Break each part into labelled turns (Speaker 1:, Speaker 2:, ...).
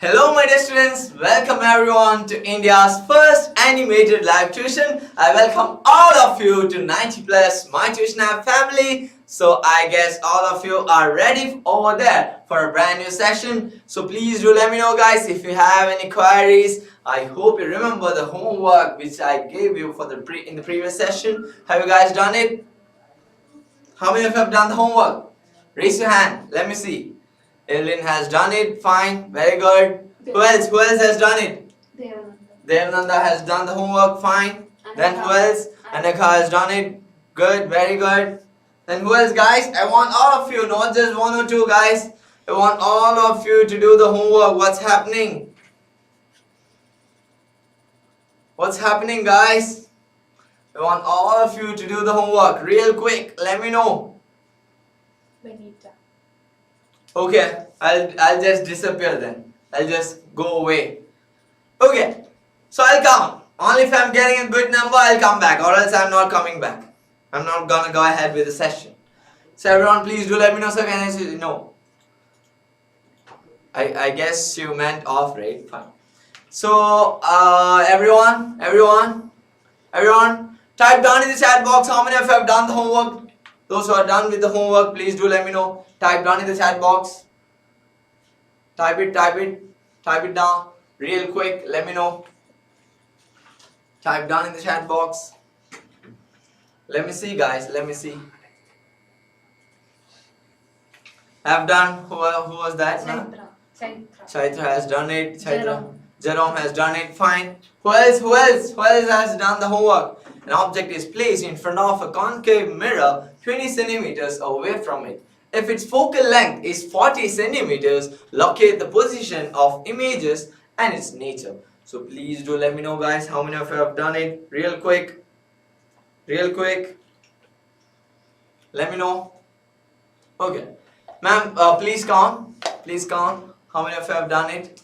Speaker 1: Hello my dear students, welcome everyone to India's first animated live tuition. I welcome all of you to 90 plus my tuition app family. So I guess all of you are ready over there for a brand new session. So please do let me know guys if you have any queries. I hope you remember the homework which I gave you for in the previous session. Have you guys done it? How many of you have done the homework? Raise your hand, let me see. Evelyn has done it, fine, very good. Who else? Who else has done it? Devnanda has done the homework, fine. Then who else? Anika has done it, good, very good. Then who else guys? I want all of you, not just one or two guys. I want all of you to do the homework. What's happening? What's happening guys? I want all of you to do the homework real quick. Let me know.
Speaker 2: Benita.
Speaker 1: Okay, I'll just disappear then. I'll just go away. Okay, so I'll count. Only if I'm getting a good number, I'll come back, or else I'm not coming back. I'm not gonna go ahead with the session. So everyone, please do let me know. So can I say no? I guess you meant off, right? Fine. So everyone, type down in the chat box how many of you have done the homework. Those who are done with the homework, please do let me know. Type down in the chat box. Type it down real quick. Let me know. Type down in the chat box. Let me see, guys. Let me see. Have done. Who was that? Chaitra has done it. Jerome has done it. Fine. Who else has done the homework? An object is placed in front of a concave mirror 20 centimeters away from it. If its focal length is 40 centimeters, locate the position of images and its nature. So please do let me know guys how many of you have done it. Real quick. Let me know. Okay. Ma'am, please count. How many of you have done it?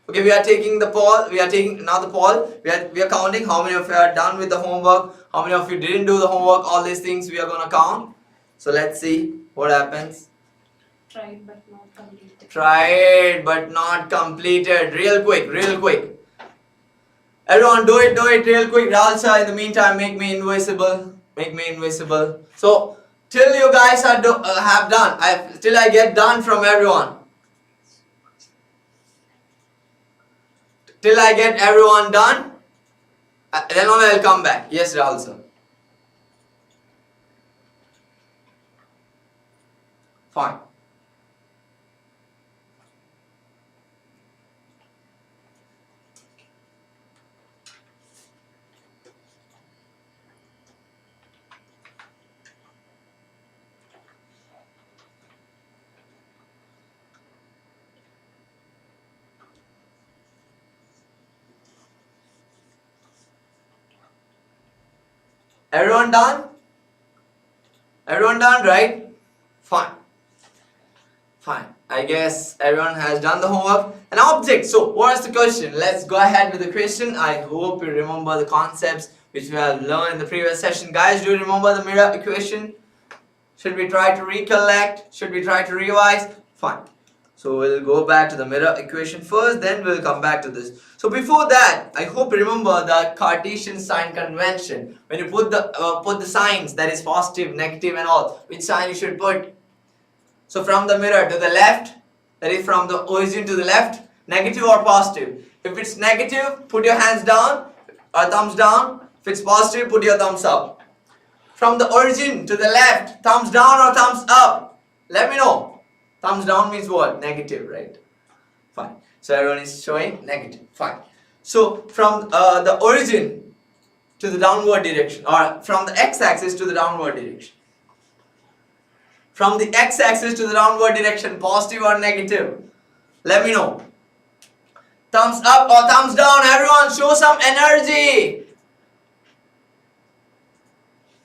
Speaker 1: Okay, we are taking the poll. We are taking now the poll. We are counting how many of you are done with the homework. How many of you didn't do the homework? All these things we are gonna count. So let's see what happens.
Speaker 2: Tried but not completed.
Speaker 1: Tried but not completed. Real quick. Everyone, do it real quick. Ralsa, in the meantime, make me invisible. So till you guys have done, till I get done from everyone. Till I get everyone done, then only I'll come back. Yes, Rahul sir. Fine. Everyone done? Everyone done, right? Fine. I guess everyone has done the homework. An object. So, what's the question? Let's go ahead with the question. I hope you remember the concepts which we have learned in the previous session. Guys, do you remember the mirror equation? Should we try to recollect? Should we try to revise? Fine. So we'll go back to the mirror equation first, then we'll come back to this. So before that, I hope you remember the Cartesian sign convention. When you put the signs, that is positive, negative and all, which sign you should put? So from the mirror to the left, that is from the origin to the left, negative or positive. If it's negative, put your hands down or thumbs down. If it's positive, put your thumbs up. From the origin to the left, thumbs down or thumbs up? Let me know. Thumbs down means what? Negative, right? Fine. So everyone is showing negative. Fine. So from the origin to the downward direction, or from the x-axis to the downward direction. From the x-axis to the downward direction, positive or negative? Let me know. Thumbs up or thumbs down? Everyone show some energy.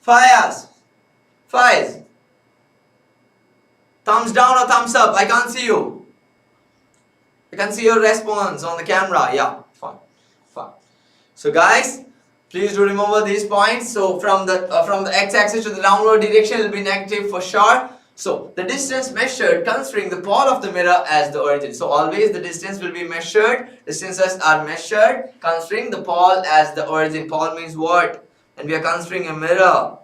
Speaker 1: Fires. Thumbs down or thumbs up? I can't see you. I can see your response on the camera. Yeah, fine. So guys, please do remember these points. So from the x-axis to the downward direction, it will be negative for sure. So the distance measured considering the pole of the mirror as the origin. So always the distance will be measured. Distances are measured considering the pole as the origin. Pole means what? And we are considering a mirror.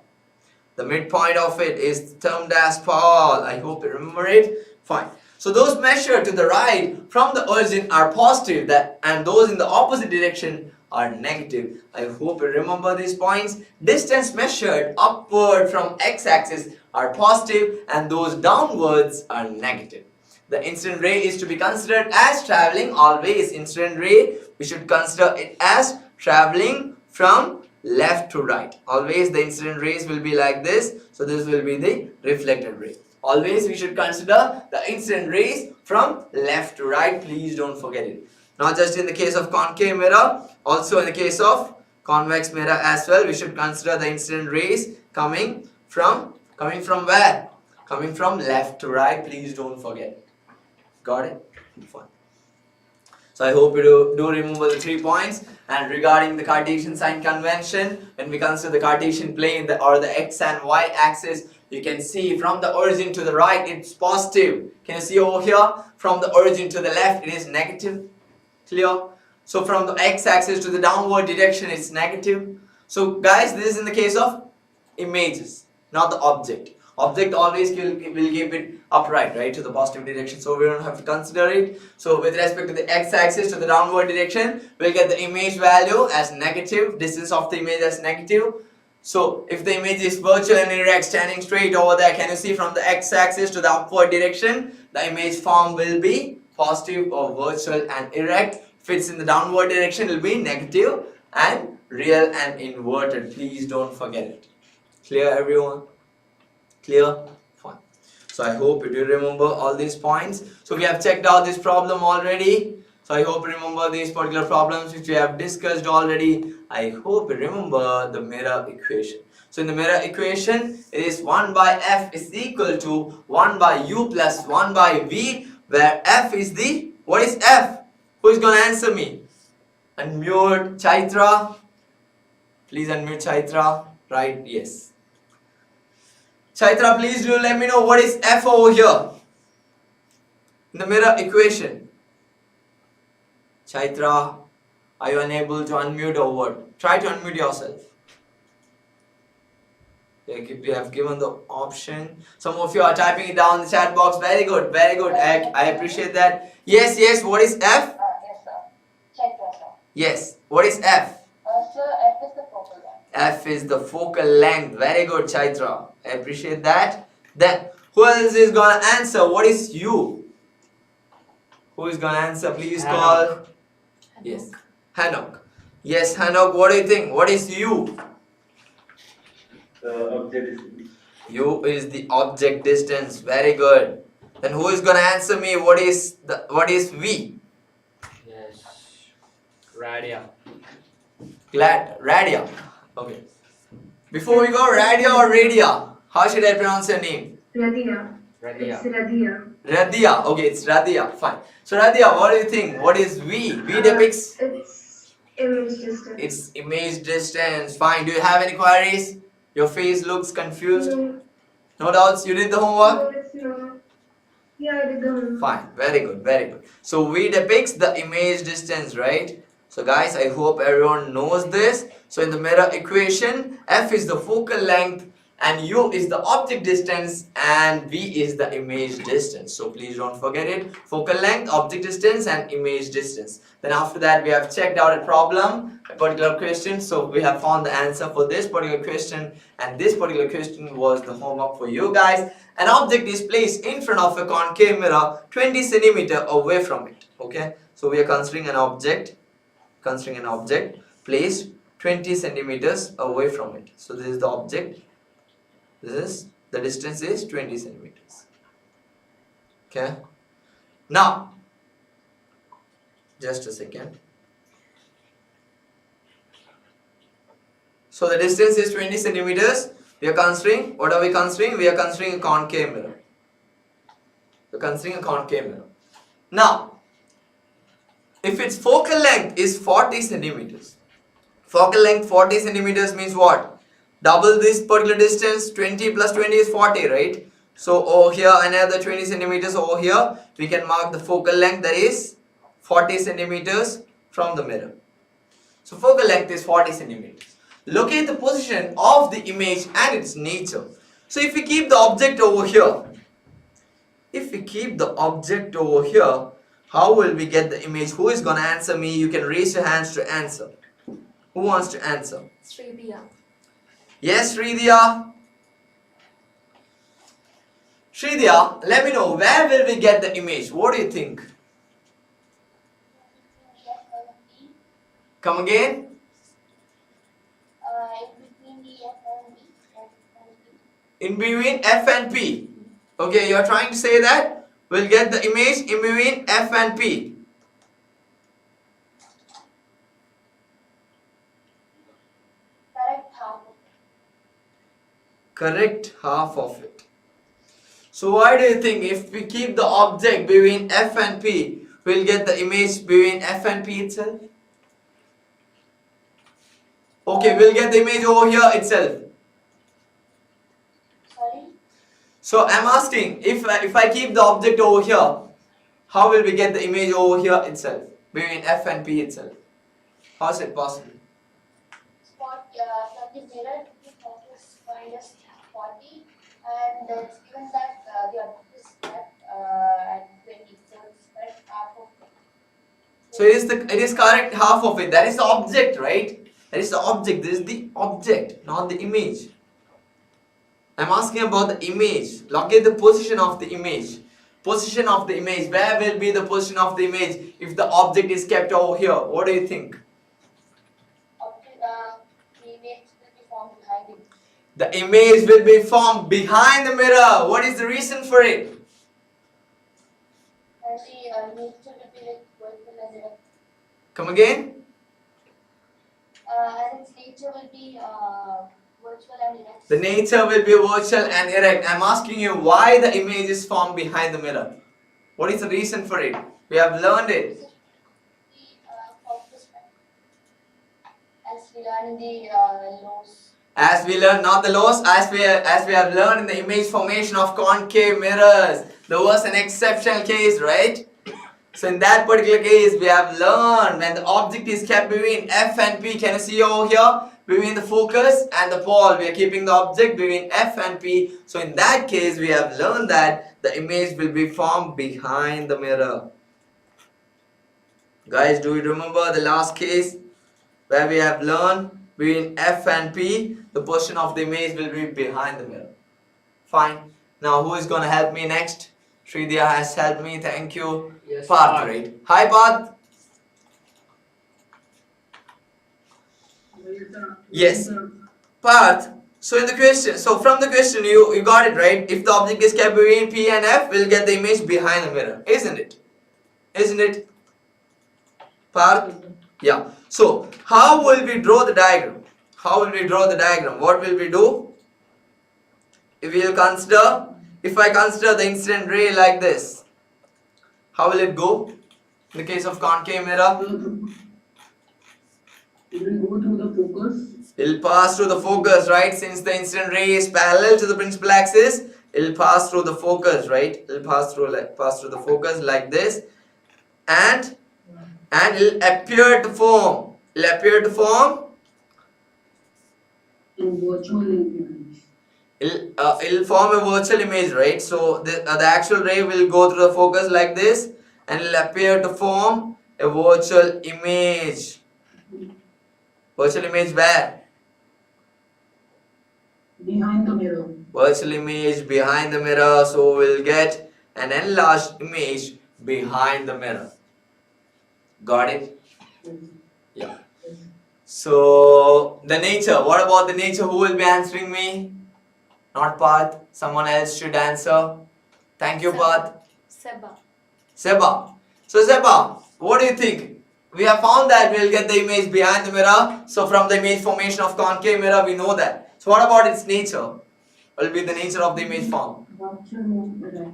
Speaker 1: The midpoint of it is termed as pole. I hope you remember it. Fine. So those measured to the right from the origin are positive, and those in the opposite direction are negative. I hope you remember these points. Distance measured upward from x-axis are positive and those downwards are negative. The incident ray is to be considered as traveling. Always incident ray, we should consider it as traveling from left to right. Always the incident rays will be like this. So this will be the reflected ray. Always we should consider the incident rays from left to right. Please don't forget it. Not just in the case of concave mirror, also in the case of convex mirror as well, we should consider the incident rays coming from where? Coming from left to right. Please don't forget. Got it? Fine. So I hope you do remember the 3 points. And regarding the Cartesian sign convention, when we consider the Cartesian plane or the x and y axis, you can see from the origin to the right it's positive. Can you see over here? From the origin to the left it is negative. Clear? So from the x-axis to the downward direction it's negative. So guys, this is in the case of images, not the object. Object always will keep it upright, right, to the positive direction. So we don't have to consider it. So with respect to the x-axis to the downward direction, we'll get the image value as negative, distance of the image as negative. So if the image is virtual and erect, standing straight over there, can you see from the x-axis to the upward direction, the image form will be positive or virtual and erect. If it's in the downward direction, it will be negative and real and inverted. Please don't forget it. Clear, everyone? Clear? Fine. So I hope you do remember all these points. So we have checked out this problem already. So I hope you remember these particular problems which we have discussed already. I hope you remember the mirror equation. So in the mirror equation, it is 1 by f is equal to 1 by u plus 1 by v, where f is the, what is f? Who is going to answer me? Unmute Chaitra. Please unmute Chaitra. Right? Yes. Chaitra, please do let me know what is f over here in the mirror equation. Chaitra, are you unable to unmute or what? Try to unmute yourself. We have given the option. Some of you are typing it down in the chat box. Very good, very good. I appreciate that. Yes, yes. What is f?
Speaker 3: Yes, sir. Chaitra, sir.
Speaker 1: Yes. What is f?
Speaker 3: Sir, F is the focal length.
Speaker 1: F is the focal length. Very good, Chaitra. I appreciate that. Then, who else is gonna answer? What is u? Who is gonna answer? Please call. Yes, Hanok. Yes, Hanok. What do you think? What is u?
Speaker 4: The object is
Speaker 1: U is the object distance. Very good. Then who is gonna answer me? What is v?
Speaker 5: Yes. Radia.
Speaker 1: Radia. Okay. Before we go, Radia or Radia? How should I pronounce your name?
Speaker 6: Radia.
Speaker 5: Radia.
Speaker 6: It's Radia.
Speaker 1: Radia. Okay, it's Radia. Fine. So Radia, what do you think? What is v? V depicts
Speaker 6: It's image distance.
Speaker 1: its image distance. Fine. Do you have any queries? Your face looks confused. No doubts. You did the homework.
Speaker 6: No, it's not. Yeah, I did the homework.
Speaker 1: Fine. Very good. Very good. So v depicts the image distance, right? So guys, I hope everyone knows this. So in the mirror equation, f is the focal length and u is the object distance and v is the image distance. So please don't forget it. Focal length, object distance and image distance. Then after that we have checked out a problem, a particular question. So we have found the answer for this particular question, and this particular question was the homework for you guys. An object is placed in front of a concave mirror 20 centimeter away from it. Okay, so we are considering an object placed 20 centimeters away from it. So this is the object. This is the distance is 20 centimeters. Okay. Now, just a second. So the distance is 20 centimeters. We are considering, what are we considering? We are considering a concave mirror. We are considering a concave mirror. Now, if its focal length is 40 centimeters, focal length 40 centimeters means what? Double this particular distance, 20 plus 20 is 40, right? So over here another 20 centimeters over here. We can mark the focal length, that is 40 centimeters from the mirror. So focal length is 40 centimeters. Locate the position of the image and its nature. So if we keep the object over here, how will we get the image? Who is gonna answer me? You can raise your hands to answer. Who wants to answer?
Speaker 2: Sridiya.
Speaker 1: Yes, Sridiya. Sridiya, let me know, where will we get the image? What do you think? Come again?
Speaker 3: In between the F and B.
Speaker 1: In between F and P. Okay, you are trying to say that we'll get the image in between F and P.
Speaker 3: Correct half.
Speaker 1: Correct half of it. So why do you think if we keep the object between F and P, we'll get the image between F and P itself? Okay, we'll get the image over here itself.
Speaker 3: Sorry?
Speaker 1: So I'm asking, if I keep the object over here, how will we get the image over here itself, between F and P itself? How is it possible?
Speaker 3: Spot from the mirror to focus minus 40, and it's given that the object is cut at 20, so it's cut half of it.
Speaker 1: So it is correct half of it. That is the object, right? That is the object. This is the object, not the image. I'm asking about the image. Locate the position of the image. Position of the image. Where will be the position of the image if the object is kept over here? What do you think?
Speaker 3: The image will be formed behind it.
Speaker 1: The image will be formed behind the mirror. What is the reason for it?
Speaker 3: And the nature will be like vertical and erect.
Speaker 1: Come again?
Speaker 3: And its nature will be virtual and erect.
Speaker 1: The nature will be virtual and erect. I'm asking you why the image is formed behind the mirror. What is the reason for it? We have learned it.
Speaker 3: The focus point. As we learn in the laws.
Speaker 1: As we learn, not the laws, as we have learned in the image formation of concave mirrors. There was an exceptional case, right? So in that particular case, we have learned when the object is kept between F and P. Can you see over here? Between the focus and the ball, we are keeping the object between F and P. So in that case, we have learned that the image will be formed behind the mirror. Guys, do you remember the last case where we have learned between F and P, the position of the image will be behind the mirror? Fine. Now who is going to help me next? Sridiya has helped me, thank you.
Speaker 5: Yes,
Speaker 1: Parth,
Speaker 5: Parth.
Speaker 1: right? Hi Parth. Yes. Parth, so in the question, so from the question you got it right. If the object is kept between P and F, we'll get the image behind the mirror, isn't it? Isn't it? Parth? Yeah. So how will we draw the diagram? How will we draw the diagram? What will we do? If I consider the incident ray like this, how will it go? In the case of concave mirror,
Speaker 4: It will go through the focus.
Speaker 1: it will pass through the focus, right? Since the incident ray is parallel to the principal axis, it will pass through the focus, right? It will pass through the focus like this, and it will appear to form. It will appear to form.
Speaker 4: In virtual image.
Speaker 1: It'll form a virtual image, right? So the actual ray will go through the focus like this, and it'll appear to form a virtual image. Virtual image where?
Speaker 4: Behind the mirror.
Speaker 1: Virtual image behind the mirror. So we'll get an enlarged image behind the mirror. Got it? Yeah. So the nature. What about the nature? Who will be answering me? Not Parth. Someone else should answer. Thank you, Parth.
Speaker 2: Seba.
Speaker 1: Seba. So Seba, what do you think? We have found that we'll get the image behind the mirror. So from the image formation of concave mirror, we know that. So what about its nature? What will be the nature of the image form?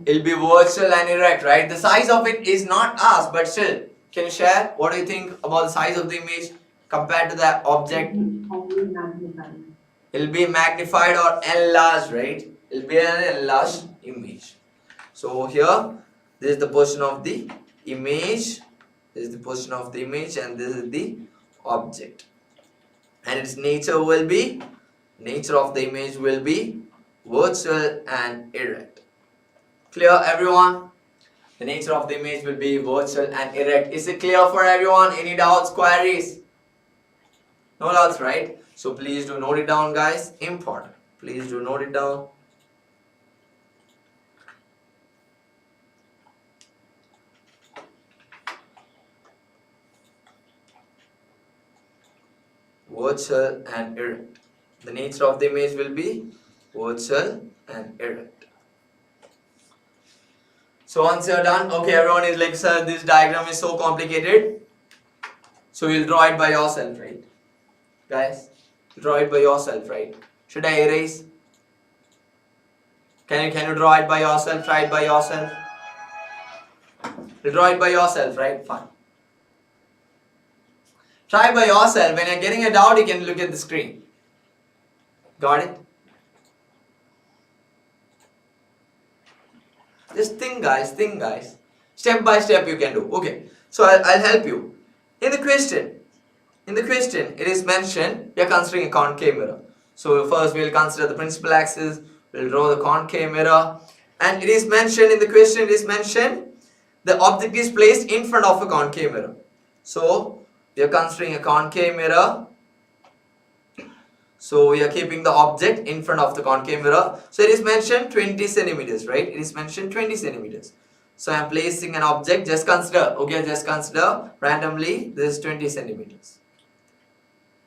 Speaker 1: It'll be virtual and erect, right? The size of it is not asked, but still, can you share? What do you think about the size of the image compared to the object? It'll be magnified or enlarged, right? It'll be an enlarged. image. So here, this is the position of the image. This is the position of the image, and this is the object. And its nature of the image will be virtual and erect. Clear, everyone? The nature of the image will be virtual and erect. Is it clear for everyone? Any doubts, queries? No doubts, right? So please do note it down, guys. Important. Please do note it down. Virtual and erect. The nature of the image will be virtual and erect. So once you're done, okay, everyone is like, sir, this diagram is so complicated. So you'll draw it by yourself, right? Guys, draw it by yourself, right? Should I erase? Can you draw it by yourself? Try it by yourself. You draw it by yourself, right? Fine. Try by yourself. When you're getting a doubt, you can look at the screen. Got it? Just think, guys. Think, guys. Step by step you can do. Okay. So I'll help you. In the question, it is mentioned we are considering a concave mirror. So first we'll consider the principal axis. We'll draw the concave mirror. And it is mentioned in the question, it is mentioned the object is placed in front of a concave mirror. So we are considering a concave mirror. So we are keeping the object in front of the concave mirror. So it is mentioned 20 centimeters, right? It is mentioned 20 centimeters. So I am placing an object, just consider, okay, just consider randomly this is 20 centimeters.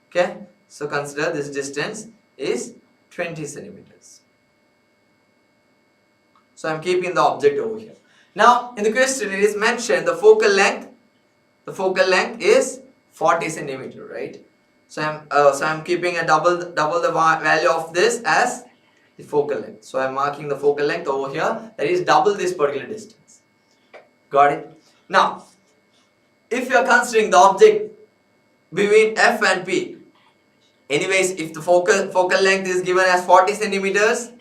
Speaker 1: Okay, so consider this distance is 20 centimeters. So I am keeping the object over here. Now in the question it is mentioned the focal length is 40 centimeter, right? So I'm keeping a double the value of this as the focal length. So I'm marking the focal length over here, that is double this particular distance. Got it? Now, if you are considering the object between F and P, anyways, if the focal length is given as 40 centimeters,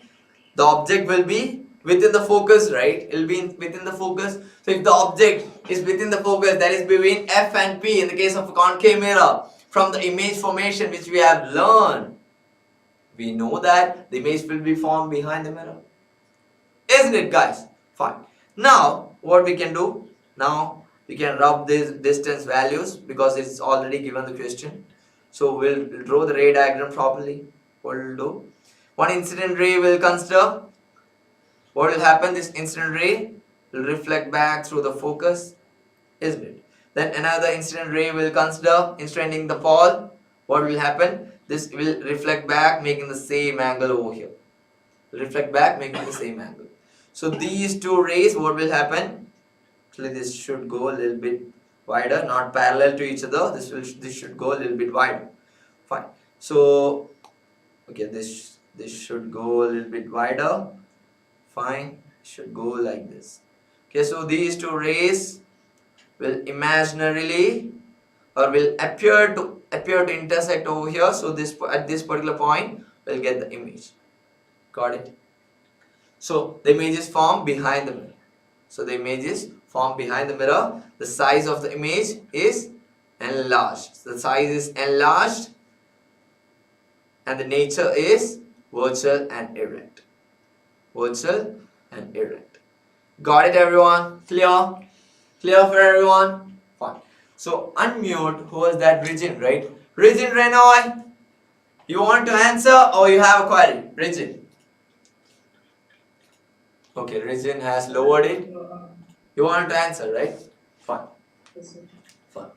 Speaker 1: the object will be within the focus, right? It will be within the focus. So if the object is within the focus, that is between F and P in the case of a concave mirror, from the image formation which we have learned, we know that the image will be formed behind the mirror. Isn't it, guys? Fine. Now, what we can do? Now, we can rub these distance values because it's already given the question. So, we'll draw the ray diagram properly. What we'll do? One incident ray will consider. What will happen? This incident ray will reflect back through the focus. Isn't it? Then another incident ray will consider incidenting the pole. What will happen? This will reflect back, making the same angle over here. Reflect back, making the same angle. So these two rays, what will happen? Actually, this should go a little bit wider, not parallel to each other. This should go a little bit wider. Fine. So okay, this should go a little bit wider. Fine. Should go like this. Okay, so these two rays will imaginarily or will appear to intersect over here. So this at this particular point we'll get the image. Got it? So the image is formed behind the mirror. So the image is formed behind the mirror. The size of the image is enlarged. The size is enlarged and the nature is virtual and erect. Virtual and erect. Got it, everyone? Clear? Clear for everyone? Fine. So unmute. Who was that? Regin, right? Regin Renoy. You want to answer or you have a query? Regin. Okay, Regin has lowered it. You want to answer, right? Fine. Fine.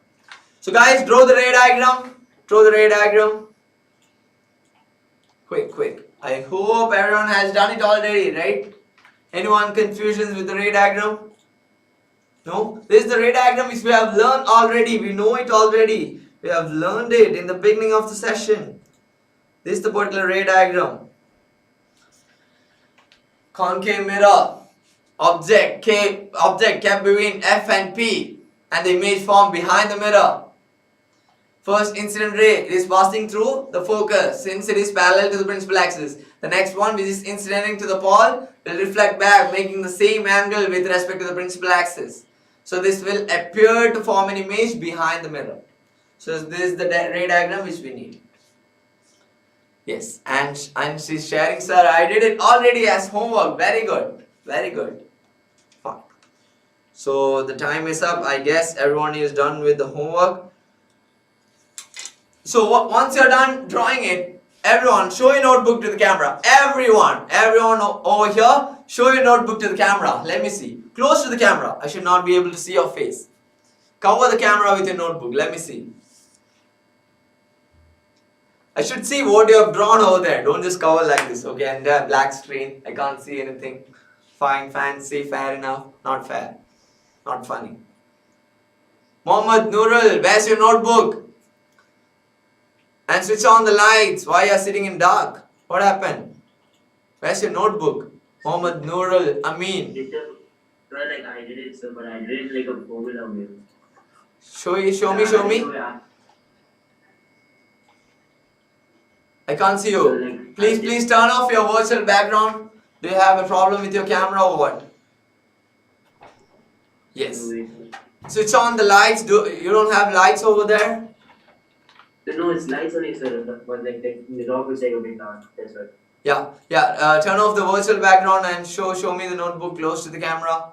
Speaker 1: So guys, draw the ray diagram. Draw the ray diagram. Quick. I hope everyone has done it already, right? Anyone confusions with the ray diagram? No? This is the ray diagram which we have learned already. We know it already. We have learned it in the beginning of the session. This is the particular ray diagram. Concave mirror. Object kept between F and P. And the image formed behind the mirror. First incident ray is passing through the focus since it is parallel to the principal axis. The next one, which is incidenting to the pole, will reflect back, making the same angle with respect to the principal axis. So this will appear to form an image behind the mirror. So this is the ray diagram which we need. Yes, and she's sharing, sir, I did it already as homework. Very good. Very good. Fine. So the time is up. I guess everyone is done with the homework. So once you're done drawing it, everyone show your notebook to the camera. Everyone over here, show your notebook to the camera. Let me see. Close to the camera. I should not be able to see your face. Cover the camera with your notebook. Let me see. I should see what you have drawn over there. Don't just cover like this, okay? And the black screen. I can't see anything. Fine, fancy, fair enough. Not fair. Not funny. Mohammed Nurul, where's your notebook? And switch on the lights. Why are you sitting in dark? What happened? Where's your notebook? Mohammed Nurul Amin.
Speaker 7: Like I did it, sir, but I did it like a formula way.
Speaker 1: Show me. I can't see you. Please turn off your virtual background. Do you have a problem with your camera or what? Yes. Switch on the lights. You don't have lights over there?
Speaker 7: No, it's lights only, sir. But like the dog will take a bit dark. That's right.
Speaker 1: Yeah. Turn off the virtual background and show me the notebook close to the camera.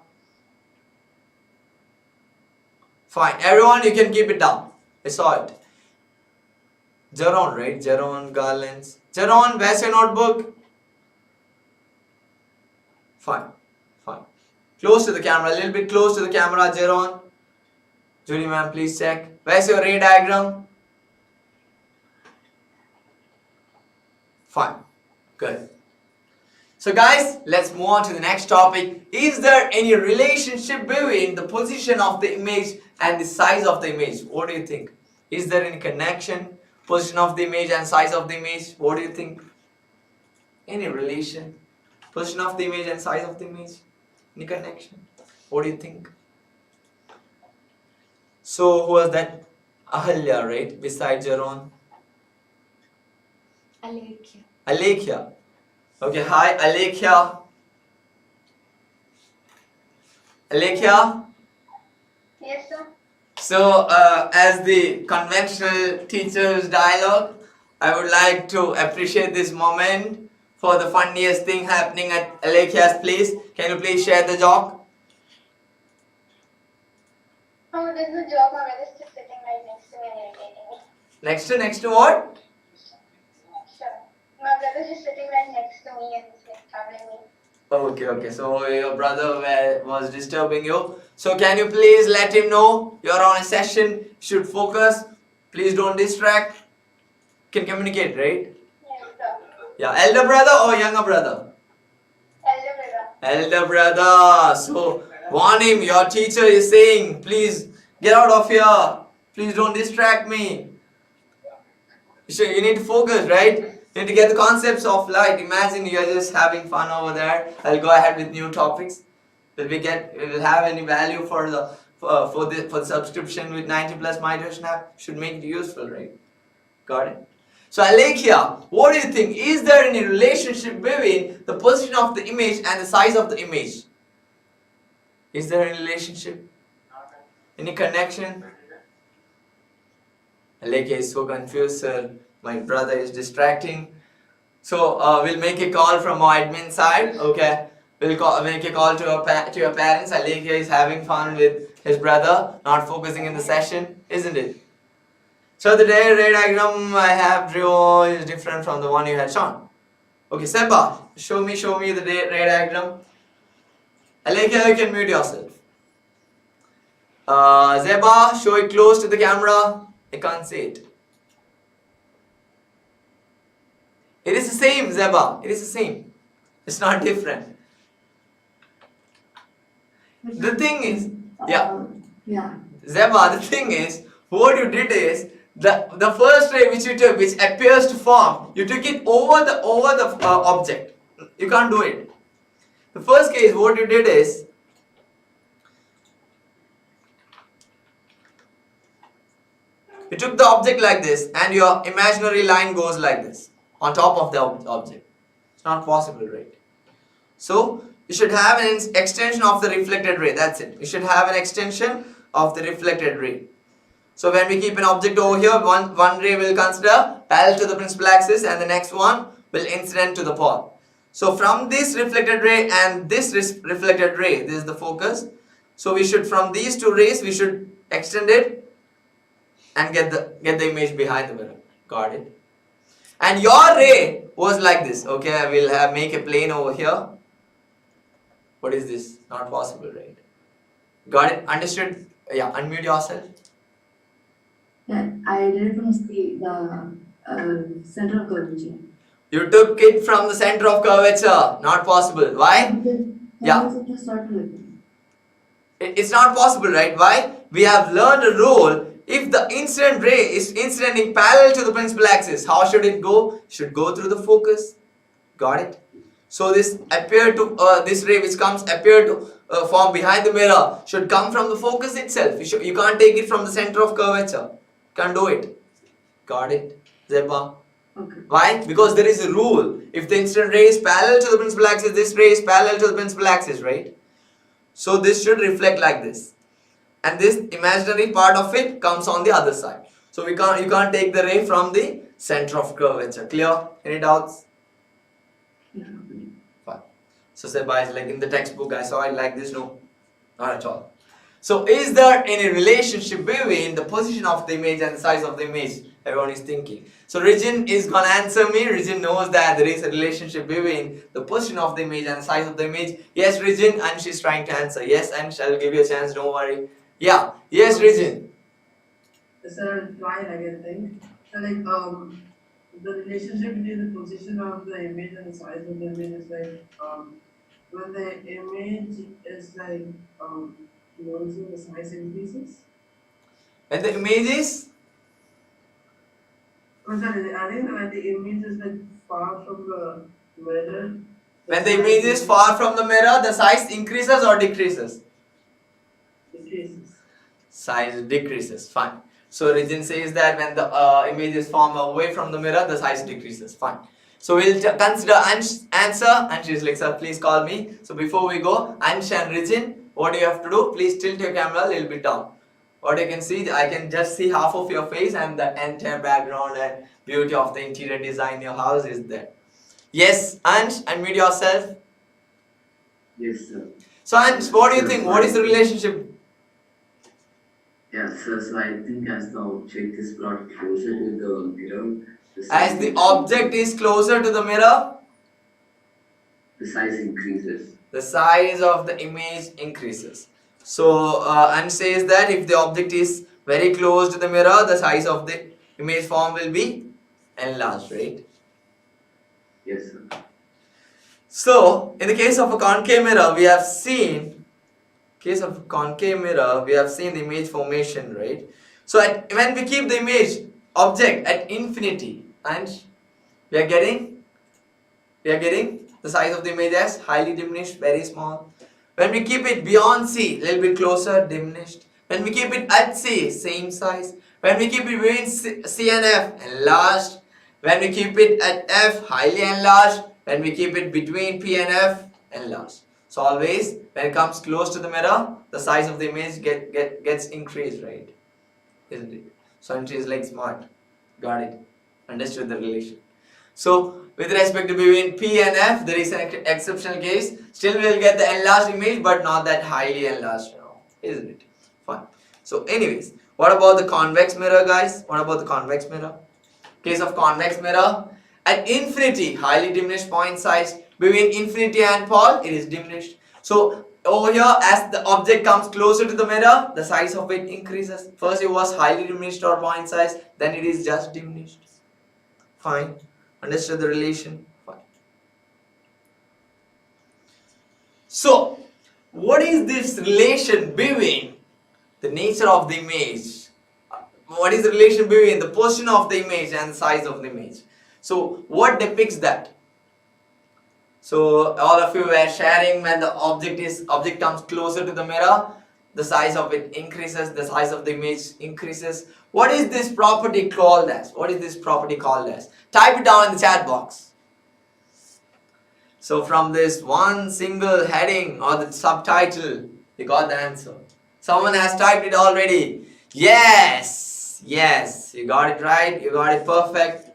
Speaker 1: Fine. Everyone, you can keep it down. I saw it. Jaron, right? Jaron Garlands. Jaron, where's your notebook? Fine. Close to the camera. A little bit close to the camera, Jaron. Judy ma'am, please check. Where's your ray diagram? Fine. Good. So guys, let's move on to the next topic. Is there any relationship between the position of the image and the size of the image? What do you think? Is there any connection? Position of the image and size of the image? What do you think? Any relation? Position of the image and size of the image? Any connection? What do you think? So who was that? Ahalya, right? Beside Jaron. Alekhya. Okay, hi Alekhya. Alekhya?
Speaker 3: Yes, sir.
Speaker 1: So, as the conventional teacher's dialogue, I would like to appreciate this moment for the funniest thing happening at Alekhya's place. Can you please share the joke?
Speaker 3: Oh, there's a job. My brother's just sitting right next to me and irritating me.
Speaker 1: Next to what?
Speaker 3: Sure. My brother's just sitting right next to me and he's like troubling me.
Speaker 1: Okay. So your brother was disturbing you. So can you please let him know you're on a session, should focus, please don't distract. Can communicate, right?
Speaker 3: Yes, sir.
Speaker 1: Yeah, elder brother or younger brother?
Speaker 3: Elder brother.
Speaker 1: Elder brother. So warn him, your teacher is saying, please get out of here. Please don't distract me. So you need to focus, right? You need to get the concepts of light. Imagine you're just having fun over there. I'll go ahead with new topics. Will have any value for the subscription with 90 plus migration app? Should make it useful, right? Got it? So Alekhya, what do you think? Is there any relationship between the position of the image and the size of the image? Is there any relationship? Any connection? Alekhya is so confused, sir. My brother is distracting. So we'll make a call from our admin side. Okay, we'll make a call to your parents. Alekhya is having fun with his brother, not focusing in the session, isn't it? So the ray diagram I have drew is different from the one you had shown. Okay, Seba, show me the ray diagram. Alekhya, you can mute yourself. Zeba, show it close to the camera. I can't see it. It is the same, Zeba. It is the same. It's not different. The thing is, Zeba, the thing is, what you did is, the first ray which you took, which appears to form, you took it over the object. You can't do it. The first case, what you did is, You took the object like this and your imaginary line goes like this on top of the object. It's not possible, right? So you should have an extension of the reflected ray. That's it. You should have an extension of the reflected ray. So when we keep an object over here, one ray will consider parallel to the principal axis and the next one will incident to the pole. So from this reflected ray and this reflected ray, this is the focus. So we should, from these two rays, we should extend it and get the image behind the mirror. Got it? And your ray was like this. Okay, I will make a plane over here. What is this? Not possible, right? Got it? Understood? Yeah, unmute yourself.
Speaker 8: Yeah, I did it from the center of curvature.
Speaker 1: You took it from the center of curvature. Not possible. Why? Yeah. It's not possible, right? Why? We have learned a rule. If the incident ray is incidenting parallel to the principal axis, how should it go? Should go through the focus. Got it? So this this ray which comes appear to form behind the mirror should come from the focus itself. You can't take it from the center of curvature. Can't do it. Got it? Zeba?
Speaker 8: Okay.
Speaker 1: Why? Because there is a rule. If the incident ray is parallel to the principal axis, this ray is parallel to the principal axis, right? So this should reflect like this. And this imaginary part of it comes on the other side. So you can't take the ray from the center of curvature. Clear? Any doubts?
Speaker 8: Yeah.
Speaker 1: Fine. So Seba is like in the textbook, I saw it like this. No, not at all. So is there any relationship between the position of the image and the size of the image? Everyone is thinking. So Rijin is gonna answer me. Rijin knows that there is a relationship between the position of the image and the size of the image. Yes, Rijin, and she's trying to answer. Yes, and I'll give you a chance. Don't worry. Yeah. Yes, Rijin.
Speaker 9: Sir, try again thing. So the relationship between the position of the image and the size of the image is when the image is closer, the size increases.
Speaker 1: When the image is
Speaker 9: Oh, sorry, I think when the image is far from the mirror.
Speaker 1: when the image is far from the mirror, the size increases or decreases?
Speaker 9: Decreases.
Speaker 1: Size decreases. Fine. So Rijin says that when the image is formed away from the mirror, the size decreases. Fine. So we'll consider Ansh's answer. Ansh is like, sir, please call me. So before we go, Ansh and Rijin, what do you have to do? Please tilt your camera a little bit down. What you can see, I can just see half of your face and the entire background and beauty of the interior design in your house is there. Yes, Ansh, unmute yourself.
Speaker 7: Yes, sir.
Speaker 1: So Ansh, what do you think? What is the relationship?
Speaker 7: Yeah, sir. So I think as the object is brought closer to the mirror,
Speaker 1: As the object is closer to the mirror,
Speaker 7: the size increases.
Speaker 1: the size of the image increases. So Ansh says that if the object is very close to the mirror, the size of the image form will be enlarged, right?
Speaker 7: Yes, sir.
Speaker 1: So in the case of a concave mirror, we have seen the image formation, right? So when we keep the image object at infinity, and we are getting the size of the image as highly diminished, very small. When we keep it beyond C, a little bit closer, diminished. When we keep it at C, same size. When we keep it between C and F, enlarged. When we keep it at F, highly enlarged. When we keep it between P and F, enlarged. So always, when it comes close to the mirror, the size of the image gets increased, right? Isn't it? So Ansh is like smart. Got it. Understood the relation. So with respect to between P and F, there is an exceptional case. Still we will get the enlarged image, but not that highly enlarged, isn't it? Fine. So anyways, what about the convex mirror, guys? What about the convex mirror? Case of convex mirror, at infinity, highly diminished point size. Between infinity and pole, it is diminished. So over here, as the object comes closer to the mirror, the size of it increases. First it was highly diminished or point size, then it is just diminished. Fine. Understood the relation? Fine. So, what is this relation between the nature of the image? What is the relation between the position of the image and the size of the image? So, what depicts that? So, all of you were sharing when the object comes closer to the mirror, the size of it increases, the size of the image increases. What is this property called as? What is this property called as? Type it down in the chat box. So from this one single heading or the subtitle, you got the answer. Someone has typed it already. Yes, yes, you got it right, you got it perfect.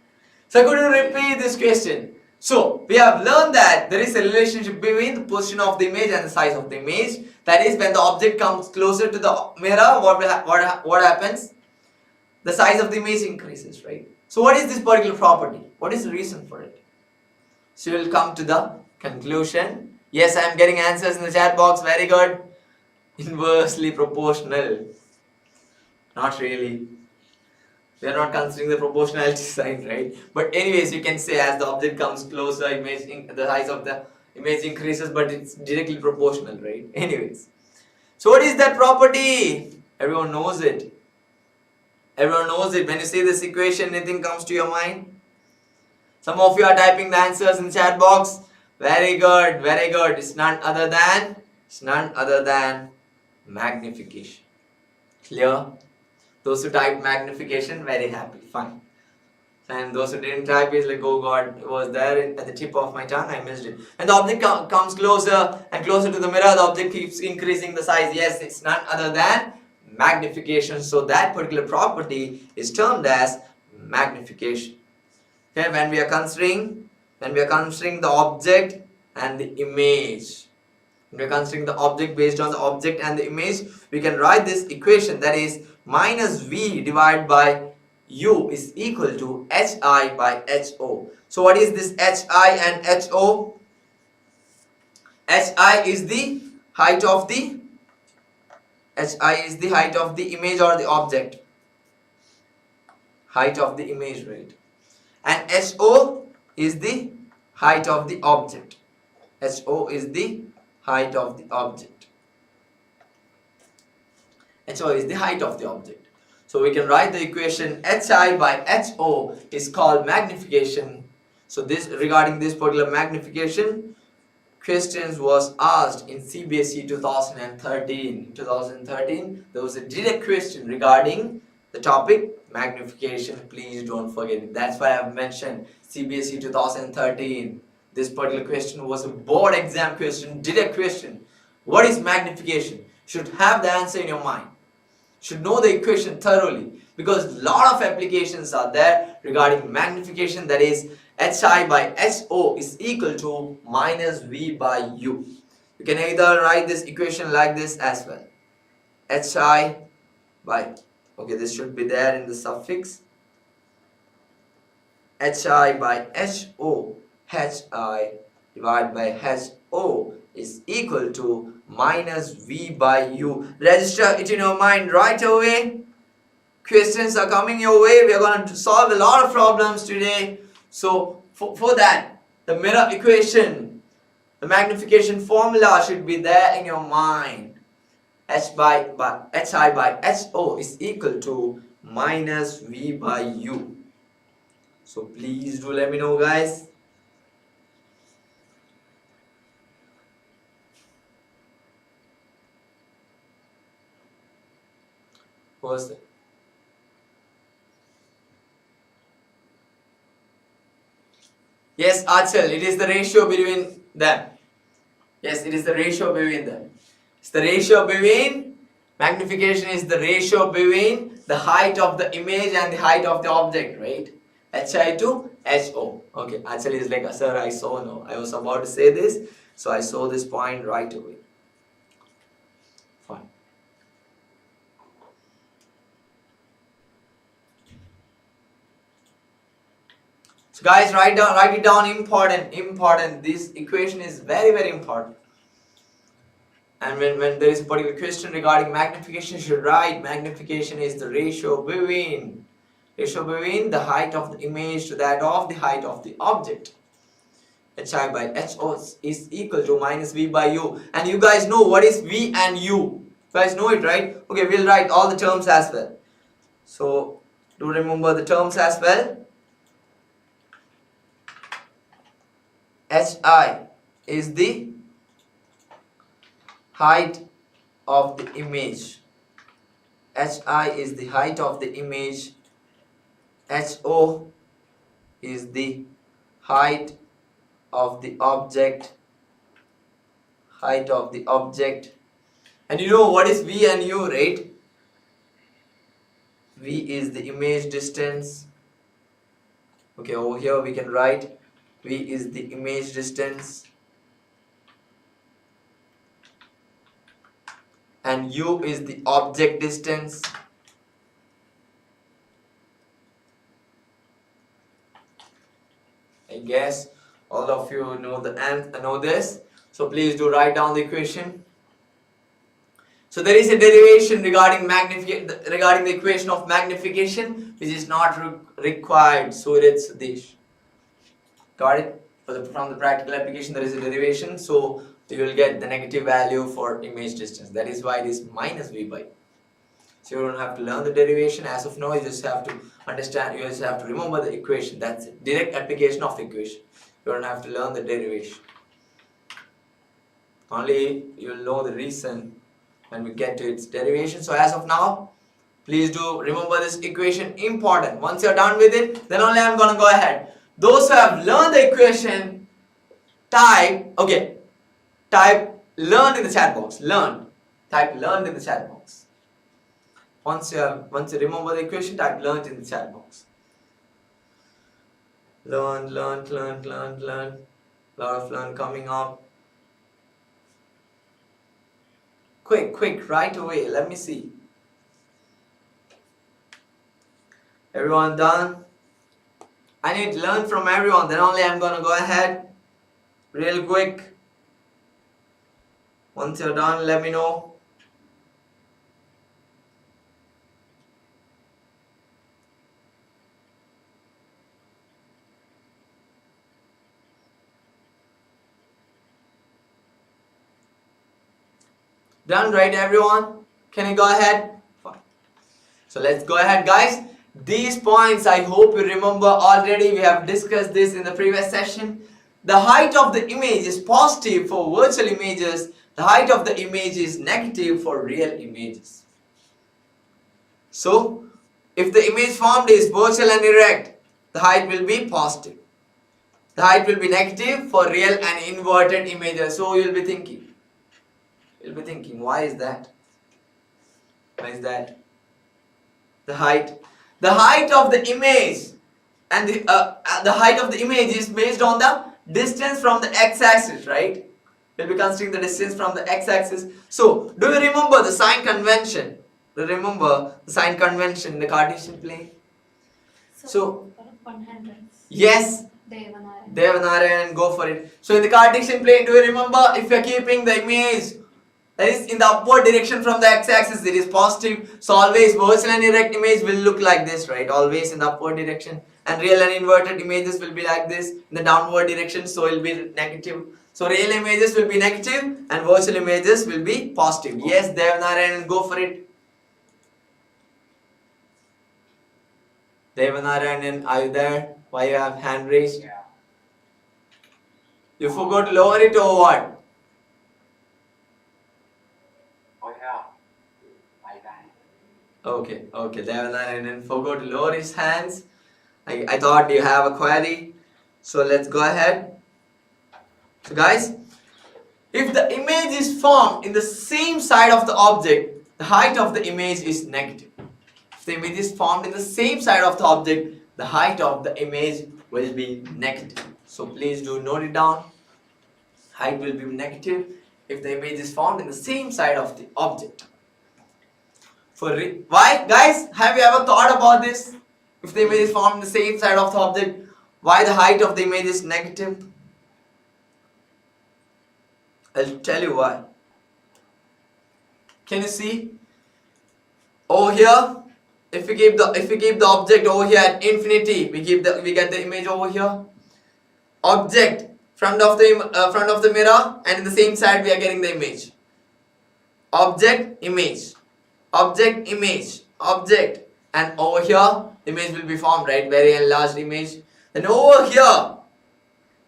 Speaker 1: So could you repeat this question? So we have learned that there is a relationship between the position of the image and the size of the image. That is, when the object comes closer to the mirror, what happens? The size of the image increases, right? So what is this particular property? What is the reason for it? So you will come to the conclusion. Yes, I am getting answers in the chat box. Very good. Inversely proportional. Not really. We are not considering the proportionality sign, right? But anyways, you can say as the object comes closer, the size of the image increases, but it's directly proportional, right? Anyways. So what is that property? Everyone knows it. Everyone knows it. When you see this equation, anything comes to your mind? Some of you are typing the answers in the chat box. Very good, very good. It's none other than magnification. Clear? Those who typed magnification, very happy, fine. And those who didn't type is like, oh God, it was there at the tip of my tongue, I missed it. And the object comes closer and closer to the mirror, the object keeps increasing the size. Yes, it's none other than magnification. So that particular property is termed as magnification. Okay, when we are considering the object and the image. When we are considering the object based on the object and the image, we can write this equation, that is minus v divided by u is equal to hi by ho. So what is this hi and ho? Hi is the height of the image or the object. Height of the image, right? And ho is the height of the object. Ho is the height of the object. Ho is the height of the object. So we can write the equation hi by ho is called magnification. So this, regarding this particular magnification, questions was asked in Cbse 2013. 2013, there was a direct question regarding the topic magnification. Please don't forget it. That's why I've mentioned Cbse 2013. This particular question was a board exam question, direct question. What is magnification? Should have the answer in your mind. Should know the equation thoroughly, because a lot of applications are there regarding magnification, that is hi by ho is equal to minus v by u. You can either write this equation like this as well. Hi by, okay, this should be there in the suffix. Hi by ho, hi divided by ho is equal to minus v by u. Register it in your mind right away. Questions are coming your way. We are going to solve a lot of problems today. So for that, the mirror equation, the magnification formula should be there in your mind. Hi by ho is equal to minus v by u. So please do let me know, guys. What's that? Yes, Achal, it is the ratio between them. Yes, it is the ratio between them. It's the ratio between, magnification is the ratio between the height of the image and the height of the object, right? Hi to ho. Okay, Achal is like, sir, I saw, no. I was about to say this, so I saw this point right away. Fine. So guys, write it down, important. This equation is very, very important. And when there is a particular question regarding magnification, you should write magnification is the ratio between the height of the image to that of the height of the object. Hi by ho is equal to minus v by u. And you guys know what is v and u. You guys know it, right? Okay, we'll write all the terms as well. So do remember the terms as well. Hi is the height of the image. Hi is the height of the image. Ho is the height of the object. Height of the object. And you know what is V and U, right? V is the image distance. Okay, over here we can write V is the image distance. And U is the object distance. I guess all of you know this. So please do write down the equation. So there is a derivation regarding the equation of magnification, which is not required. So it's this. Got it? From the practical application, there is a derivation. So you will get the negative value for image distance. That is why it is minus V by. So you don't have to learn the derivation as of now. You just have to understand. You just have to remember the equation. That's it. Direct application of equation. You don't have to learn the derivation. Only you will know the reason when we get to its derivation. So as of now, please do remember this equation, important. Once you're done with it, then only I'm gonna go ahead. Those who have learned the equation, type learn in the chat box. Type learned in the chat box. Once you remember the equation, type learned in the chat box. Learn. Lot of learn coming up. Quick, right away. Let me see. Everyone done? I need to learn from everyone. Then only I'm gonna go ahead. Real quick. Once you're done, let me know. Done, right, everyone? Can you go ahead? Fine. So let's go ahead, guys. These points I hope you remember already. We have discussed this in the previous session. The height of the image is positive for virtual images. The height of the image is negative for real images. So, if the image formed is virtual and erect, the height will be positive. The height will be negative for real and inverted images. So, you'll be thinking, why is that? Why is that? The height of the image and the height of the image is based on the distance from the x-axis, right? We'll be considering the distance from the x-axis. So, do you remember the sign convention? Do you remember the sign convention in the Cartesian plane? So
Speaker 2: 100.
Speaker 1: yes, Devanarayan, go for it. So in the Cartesian plane, do you remember if you're keeping the image that is in the upward direction from the x-axis, it is positive. So always virtual and erect image will look like this, right? Always in the upward direction. And real and inverted images will be like this in the downward direction. So it will be negative. So real images will be negative and virtual images will be positive. Yes, Devanarayan, go for it. Devanarayan, are you there? Why you have hand raised?
Speaker 5: Yeah.
Speaker 1: You forgot to lower it or what?
Speaker 5: Oh yeah. My bad.
Speaker 1: Okay, Devanarayan forgot to lower his hands. I thought you have a query. So let's go ahead. So guys, if the image is formed in the same side of the object, the height of the image is negative. If the image is formed in the same side of the object, the height of the image will be negative. So please do note it down. Height will be negative if the image is formed in the same side of the object. Why, guys? Have you ever thought about this? If the image is formed in the same side of the object, why the height of the image is negative? I'll tell you why. Can you see? Over here, if we keep the object over here at infinity, we get the image over here. Object front of the mirror, and in the same side we are getting the image. Object, image, object, image, object, and over here image will be formed, right? Very enlarged image. Then over here,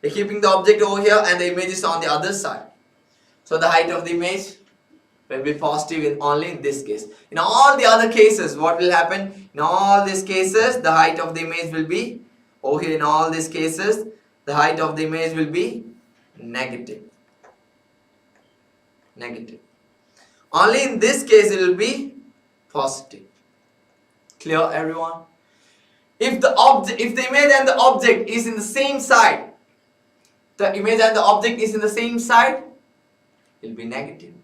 Speaker 1: we're keeping the object over here, and the image is on the other side. So the height of the image will be positive only in this case. In all the other cases, what will happen? In all these cases, the height of the image will be, over here in all these cases, the height of the image will be negative. Negative. Only in this case it will be positive. Clear, everyone? If the image and the object is in the same side, the image and the object is in the same side, it will be negative.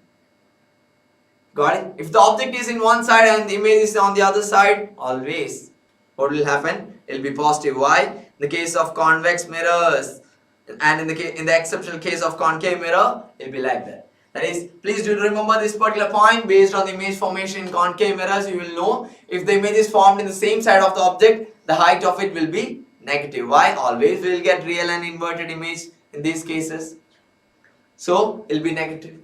Speaker 1: Got it? If the object is in one side and the image is on the other side, always what will happen? It will be positive. Why? In the case of convex mirrors and in the exceptional case of concave mirror, it will be like that. That is, please do remember this particular point. Based on the image formation in concave mirrors, you will know if the image is formed in the same side of the object, the height of it will be negative. Why? Always we will get real and inverted image in these cases. So, it will be negative.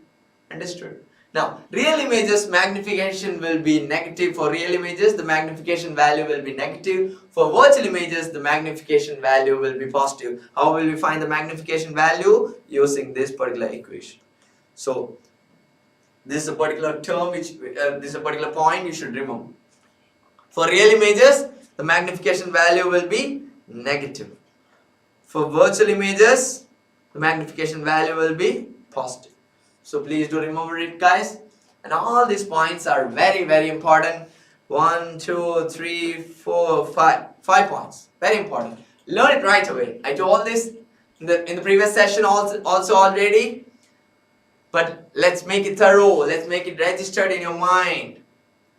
Speaker 1: Understood? Now, real images magnification will be negative. For real images, the magnification value will be negative. For virtual images, the magnification value will be positive. How will we find the magnification value? Using this particular equation. So, this is a particular term which, this is a particular point you should remember. For real images, the magnification value will be negative. For virtual images, the magnification value will be positive. So please do remember it, guys. And all these points are very, very important. 1, 2, 3, 4, 5. 5 points. Very important. Learn it right away. I told this in the previous session also already. But let's make it thorough. Let's make it registered in your mind.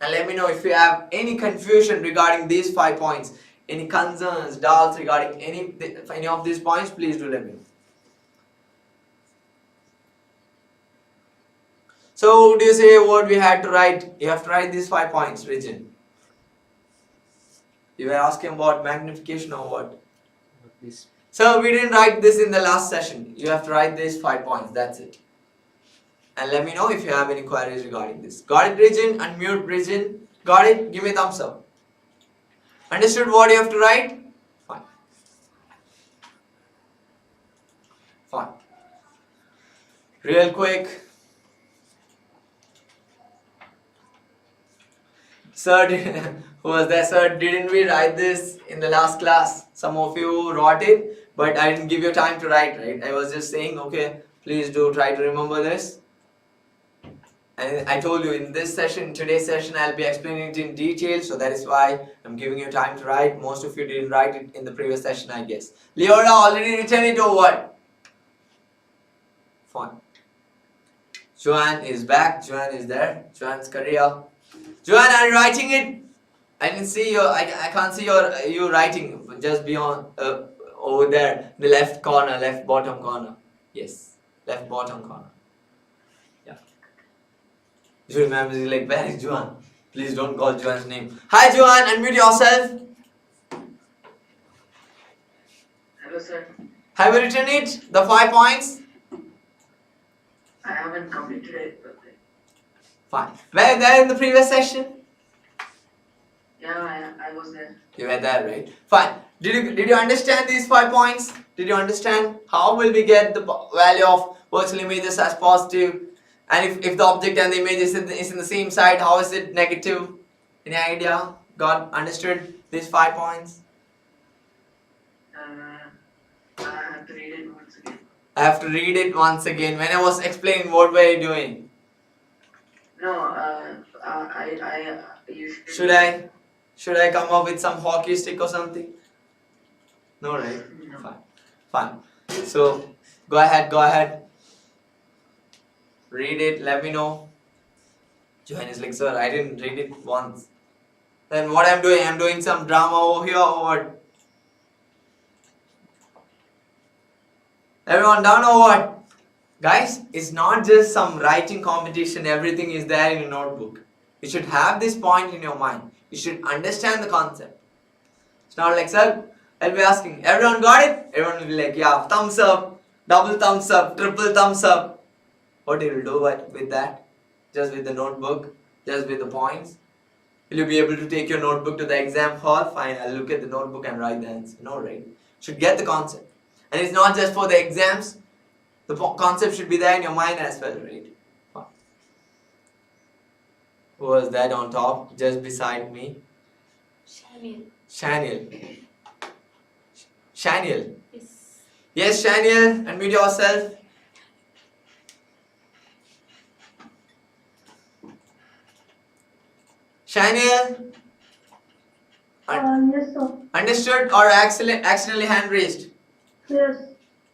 Speaker 1: And let me know if you have any confusion regarding these 5 points. Any concerns, doubts regarding any of these points, please do let me know. So, do you say what we had to write? You have to write these 5 points, Regin. You were asking about magnification or what?
Speaker 7: This.
Speaker 1: So, we didn't write this in the last session. You have to write these 5 points, that's it. And let me know if you have any queries regarding this. Got it, Regin? Unmute, Regin. Got it? Give me a thumbs up. Understood what you have to write? Fine. Fine. Real quick. Sir, who was there? Sir, didn't we write this in the last class? Some of you wrote it, but I didn't give you time to write, right? I was just saying, okay, please do try to remember this. And I told you in this session, today's session, I'll be explaining it in detail, so that is why I'm giving you time to write. Most of you didn't write it in the previous session, I guess. Leora already written it or what? Fine. Joanne is back. Joanne is there. Joanne's career. Joanne, are you writing it? I didn't see your. I can't see you writing. Just beyond over there, the left corner, left bottom corner. Yes, left bottom corner. Yeah. You remember, like, where is Joanne? Please don't call Joanne's name. Hi, Joanne. Unmute yourself.
Speaker 7: Hello, sir.
Speaker 1: Have you written it? The 5 points.
Speaker 7: I haven't completed it. But
Speaker 1: Fine. Were you there in the previous session?
Speaker 7: yeah, I was there.
Speaker 1: You were there, right? Fine. Did you understand these 5 points? Did you understand how will we get the value of virtual images as positive? And if the object and the image is in the same side, how is it negative? Any idea? Got understood these 5 points?
Speaker 7: I have to read it once again.
Speaker 1: I have to read it once again. When I was explaining, what were you doing?
Speaker 7: No, you should.
Speaker 1: Should I come up with some hockey stick or something? No, right?
Speaker 7: No.
Speaker 1: Fine. So go ahead. Read it, let me know. Joanne is like, sir, I didn't read it once. Then what I'm doing some drama over here or what? Everyone done or what? Guys, it's not just some writing competition, everything is there in your notebook. You should have this point in your mind. You should understand the concept. It's not like, sir, I'll be asking, everyone got it? Everyone will be like, yeah, thumbs up, double thumbs up, triple thumbs up. What you will do with that? Just with the notebook, just with the points? Will you be able to take your notebook to the exam hall? Fine, I'll look at the notebook and write the answer. No, right? Should get the concept. And it's not just for the exams. The concept should be there in your mind as well, right? Fine. Who was that on top, just beside me?
Speaker 2: Shaniel.
Speaker 1: Shaniel. Shaniel.
Speaker 2: Yes.
Speaker 1: Yes, Shaniel, unmute yourself. Shaniel.
Speaker 6: Yes, sir.
Speaker 1: Understood or accidentally hand raised?
Speaker 6: Yes.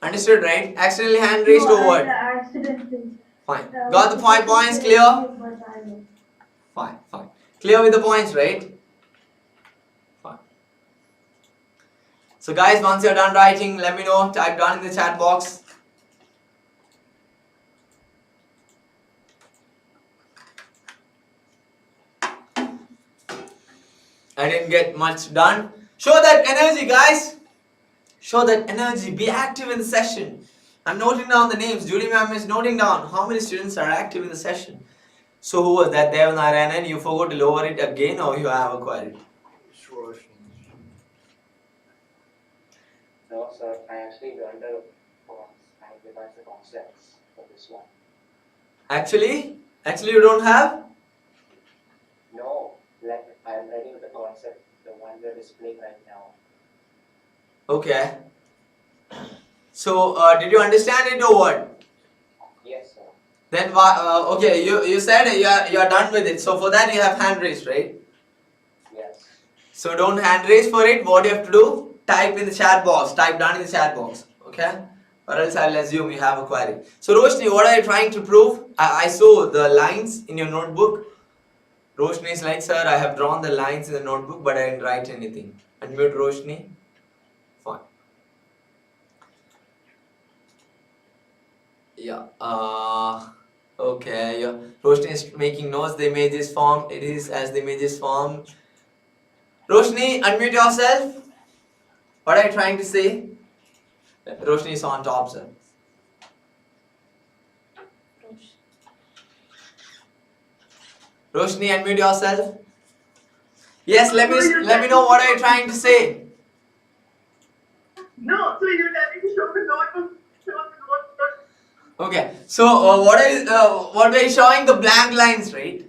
Speaker 1: Understood, right? Accidentally hand raised or what?
Speaker 6: Accidentally.
Speaker 1: Fine. Got the 5 points clear? Fine, fine. Clear with the points, right? Fine. So guys, once you're done writing, let me know. Type down in the chat box. I didn't get much done. Show that energy, guys. Show that energy. Be active in the session. I'm noting down the names. Judy ma'am is noting down how many students are active in the session. So who was that? Dev Narayanan, you forgot to lower it again or you have acquired it?
Speaker 5: Sure. No, sir. I actually learned the concepts for this one.
Speaker 1: Actually you don't have?
Speaker 5: No, like I am writing the concept, the one we're displaying right now.
Speaker 1: Okay. So did you understand it or what?
Speaker 5: Yes, sir.
Speaker 1: Then okay, you said you are done with it. So for that you have hand raised, right?
Speaker 5: Yes.
Speaker 1: So don't hand raise for it. What you have to do? Type in the chat box. Type down in the chat box. Okay? Or else I will assume you have a query. So Roshni, what are you trying to prove? I saw the lines in your notebook. Roshni is like, sir, I have drawn the lines in the notebook, but I didn't write anything. Unmute Roshni. Fine. Yeah. Okay. Yeah. Roshni is making notes. The image is formed. It is as the image is formed. Roshni, unmute yourself. What are you trying to say? Roshni is on top, sir. Roshni, unmute yourself. Yes, let me know what are you trying to say.
Speaker 9: No, so you're telling me to show the notebook.
Speaker 1: Okay, so what were you showing? The blank lines, right?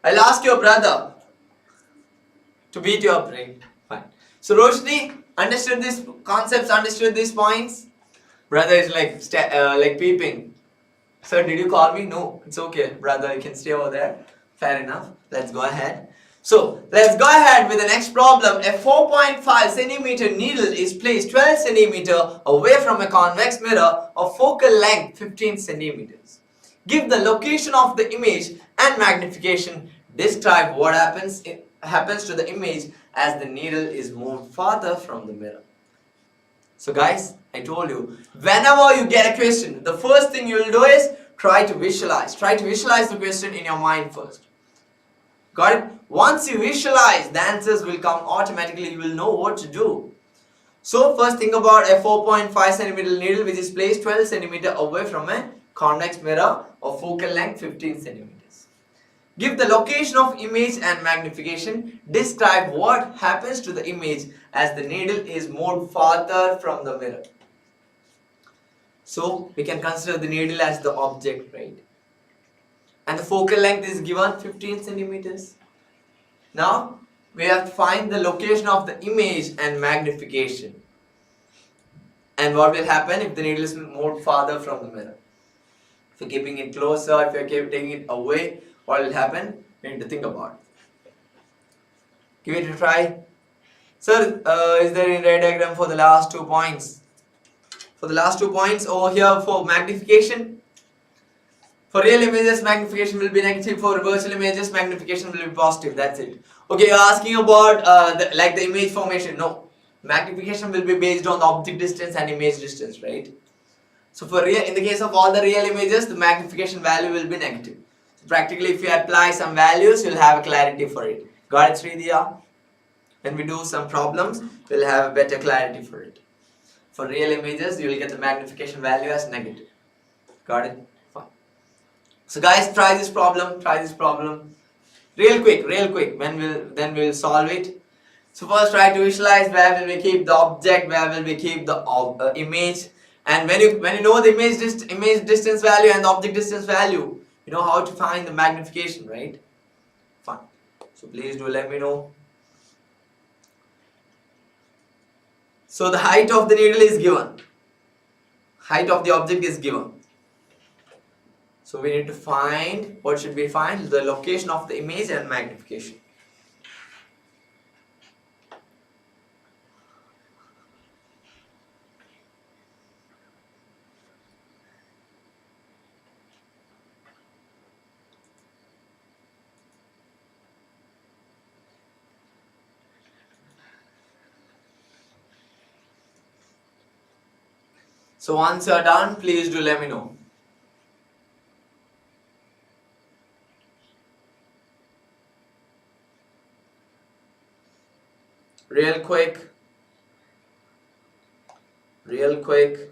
Speaker 1: I'll ask your brother to beat your brain. Fine. So Roshni, understood these concepts, understood these points? Brother is like peeping. Sir, did you call me? No, it's okay. Brother, you can stay over there. Fair enough. Let's go ahead. So, let's go ahead with the next problem. A 4.5 centimeter needle is placed 12 centimeter away from a convex mirror of focal length 15 centimeters. Give the location of the image and magnification. Describe what happens to the image as the needle is moved farther from the mirror. So guys, I told you, whenever you get a question, the first thing you will do is try to visualize. Try to visualize the question in your mind first. Got it? Once you visualize, the answers will come automatically. You will know what to do. So first think about a 4.5 centimeter needle which is placed 12 centimeter away from a convex mirror of focal length 15 centimeters. Give the location of image and magnification. Describe what happens to the image as the needle is moved farther from the mirror. So we can consider the needle as the object, right? And the focal length is given 15 centimeters. Now we have to find the location of the image and magnification. And what will happen if the needle is moved farther from the mirror? If you're keeping it closer, if you're taking it away, what will happen? We need to think about it. Give it a try. Sir, is there any red diagram for the last 2 points? For the last 2 points over here for magnification. For real images, magnification will be negative. For virtual images, magnification will be positive. That's it. Okay, you're asking about the image formation. No. Magnification will be based on the object distance and image distance, right? So for real, in the case of all the real images, the magnification value will be negative. So practically, if you apply some values, you'll have a clarity for it. Got it, Sridhya? When we do some problems, we'll have a better clarity for it. For real images, you will get the magnification value as negative. Got it? Fine. So guys, try this problem. Real quick. Then we'll solve it. So first try to visualize where will we keep the object, where will we keep the image. And when you know the image distance value and the object distance value, You know how to find the magnification, right? Fine. So please do let me know. So the height of the needle is given. Height of the object is given. So we need to find, what should we find? The location of the image and magnification. So once you are done, please do let me know. Real quick. Real quick.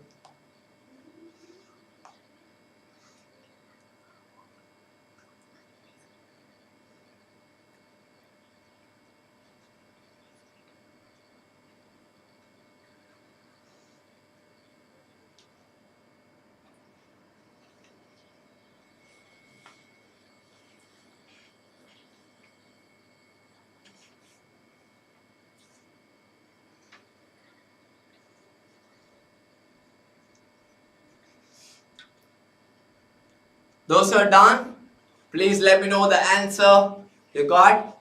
Speaker 1: Those who are done, please let me know the answer you got.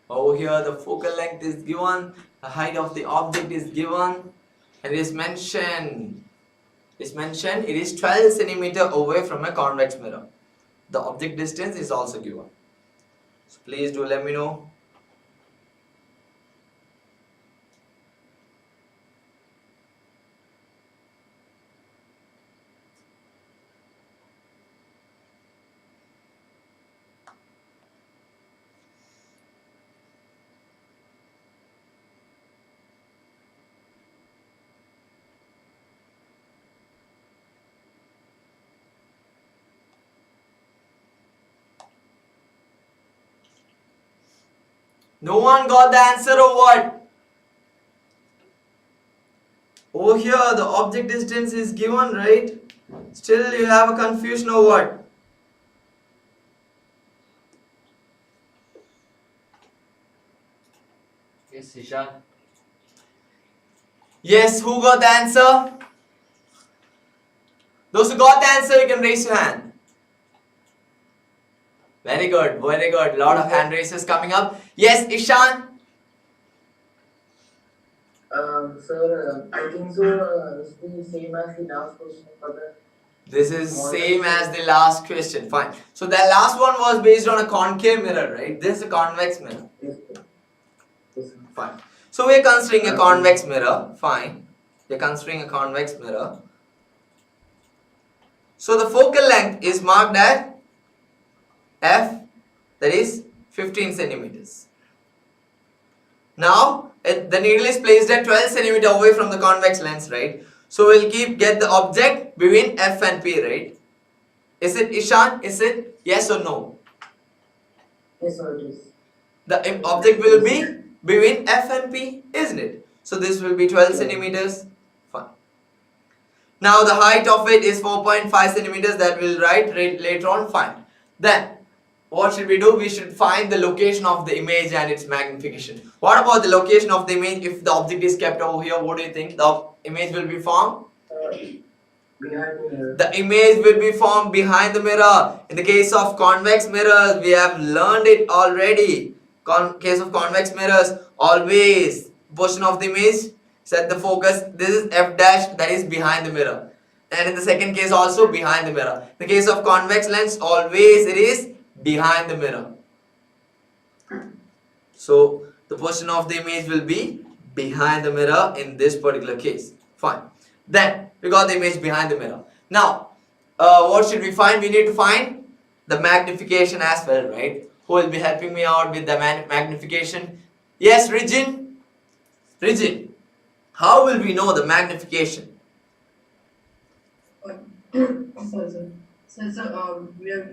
Speaker 1: Over here, the focal length is given, the height of the object is given, and it is mentioned. It is 12 centimeter away from a convex mirror. The object distance is also given. So please do let me know. No one got the answer or what? Over here, the object distance is given, right? Still, you have a confusion or what?
Speaker 7: Yes, Ishan.
Speaker 1: Yes, who got the answer? Those who got the answer, you can raise your hand. Very good, very good. Lot of hand raises coming up. Yes, Ishan.
Speaker 10: Sir, I think so. It's the same as the last question for the.
Speaker 1: This is same as the last question. Fine. So the last one was based on a concave mirror, right? This is a convex mirror.
Speaker 10: Yes, sir. Yes, sir.
Speaker 1: Fine. So we're considering a convex mirror. Fine. We're considering a convex mirror. So the focal length is marked at f, that is 15 centimeters. Now the needle is placed at 12 centimeter away from the convex lens, right? So we'll get the object between f and p, right? Is it, Ishan? Is it yes or no?
Speaker 10: Yes, sir, it is.
Speaker 1: The object will be between f and p, isn't it? So this will be 12 centimeters. Fine. Now the height of it is 4.5 centimeters. That we'll write later on. Fine. Then what should we do? We should find the location of the image and its magnification. What about the location of the image? If the object is kept over here, what do you think? The image will be formed?
Speaker 10: Behind the mirror.
Speaker 1: The image will be formed behind the mirror. In the case of convex mirrors, we have learned it already. Case of convex mirrors, always position of the image, set the focus. This is f dash, that is behind the mirror. And in the second case also behind the mirror. In the case of convex lens, always it is behind the mirror. So the position of the image will be behind the mirror in this particular case. Fine. Then we got the image behind the mirror. Now what should we find? We need to find the magnification as well, right? Who will be helping me out with the magnification? Yes, Regin. Regin, how will we know the magnification?
Speaker 9: So, we have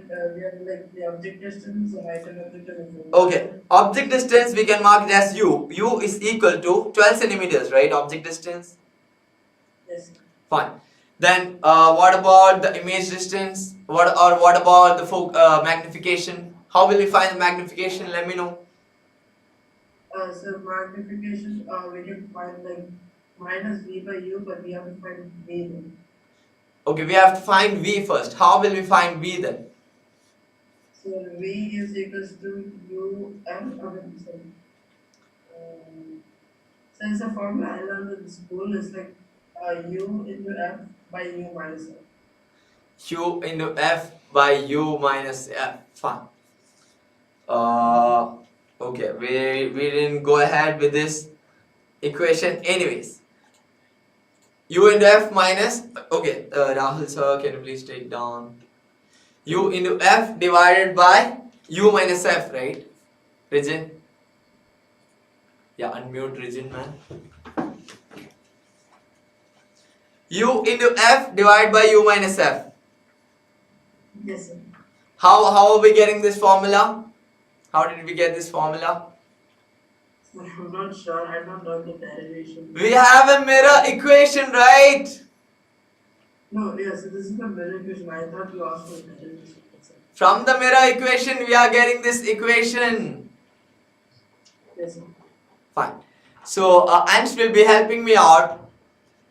Speaker 9: like the object distance, the height and object distance.
Speaker 1: Okay, object distance we can mark it as u. U is equal to 12 centimeters, right? Object distance.
Speaker 9: Yes.
Speaker 1: Fine. Then what about the image distance? What about the magnification? How will we find the magnification? Let me know.
Speaker 9: So magnification, we can find like minus v by u, but we have to find v then.
Speaker 1: Okay, we have to find v first. How will we find v then?
Speaker 9: So v is equals to u m. So it's a formula I learned in school. It's like u into f by u minus f.
Speaker 1: U into f by u minus f. Fine. Okay, we didn't go ahead with this equation anyways. U into f minus, okay, Rahul sir, can you please take down u into f divided by u minus f, right? Regin? Yeah, unmute Regin, man. U into f divided by u minus f.
Speaker 9: Yes, sir.
Speaker 1: How are we getting this formula? How did we get this formula?
Speaker 9: I'm not sure. I don't know the derivation.
Speaker 1: We have a mirror equation, right?
Speaker 9: No, yes, this is the mirror equation. I thought you asked for the derivation.
Speaker 1: From the mirror equation, we are getting this equation.
Speaker 9: Yes, sir.
Speaker 1: Fine. So, Ansh will be helping me out.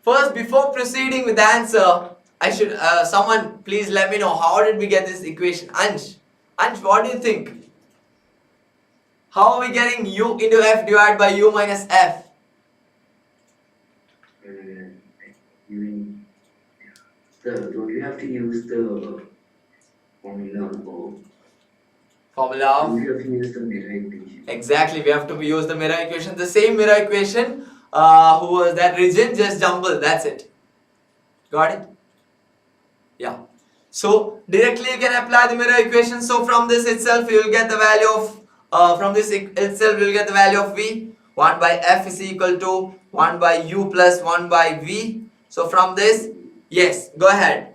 Speaker 1: First, before proceeding with the answer, I should, someone please let me know how did we get this equation? Ansh, what do you think? How are we getting u into f divided by u minus f?
Speaker 7: Don't you have to use the formula or
Speaker 1: Formula
Speaker 7: do
Speaker 1: of?
Speaker 7: you have to use the mirror equation?
Speaker 1: Exactly, we have to use the mirror equation. The same mirror equation, who was that region, just jumble, that's it. Got it? Yeah. So, directly you can apply the mirror equation. So, from this itself, you will get the value of, v. 1 by f is equal to 1 by u plus 1 by v. So, from this, yes, go ahead.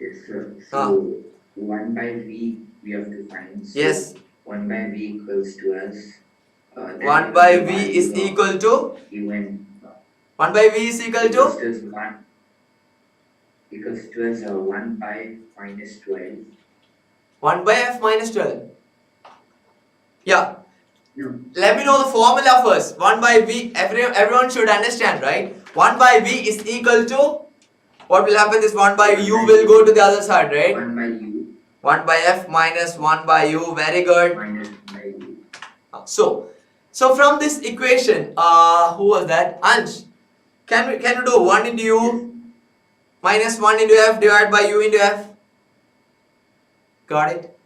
Speaker 7: Yes, sir. So 1 by v we have to find. So
Speaker 1: Yes.
Speaker 7: 1 by v equals to us.
Speaker 1: 1 by v is equal to?
Speaker 7: Even
Speaker 1: 1 by v is equal to?
Speaker 7: Equals to us 1 by minus 12.
Speaker 1: 1 by f minus 12. Yeah.
Speaker 7: No.
Speaker 1: Let me know the formula first. 1 by v, everyone should understand, right? 1 by v is equal to, what will happen is 1 by u will go to the other side, right?
Speaker 7: 1 by u.
Speaker 1: 1 by f minus 1 by u, very good.
Speaker 7: Minus 1 by u.
Speaker 1: So from this equation, who was that? Ansh, can you do 1 into u minus 1 into f divided by u into f? Got it?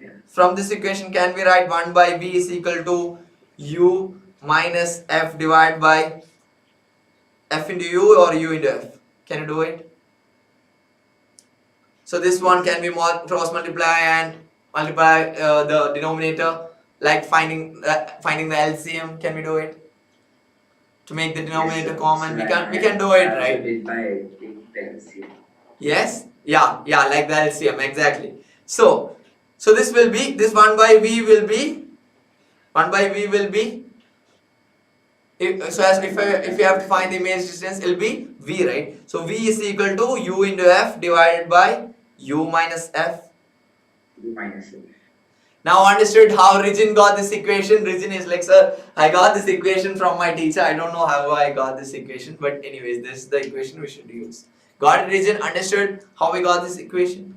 Speaker 7: Yeah.
Speaker 1: From this equation, can we write 1 by v is equal to u minus f divided by f into u or u into f? Can you do it? So this one can be cross multiply and multiply the denominator, like finding the LCM. Can we do it? To make the denominator common, we can do it, right?
Speaker 7: By taking the LCM.
Speaker 1: Yes? Yeah, like the LCM, exactly. So this will be, this 1 by v will be, if you have to find the image distance, it will be v, right? So v is equal to u into f divided by u minus f.
Speaker 7: U minus f.
Speaker 1: Now understood how Regin got this equation. Regin is like, sir, I got this equation from my teacher. I don't know how I got this equation, but anyways, this is the equation we should use. Got it, Regin? Understood how we got this equation?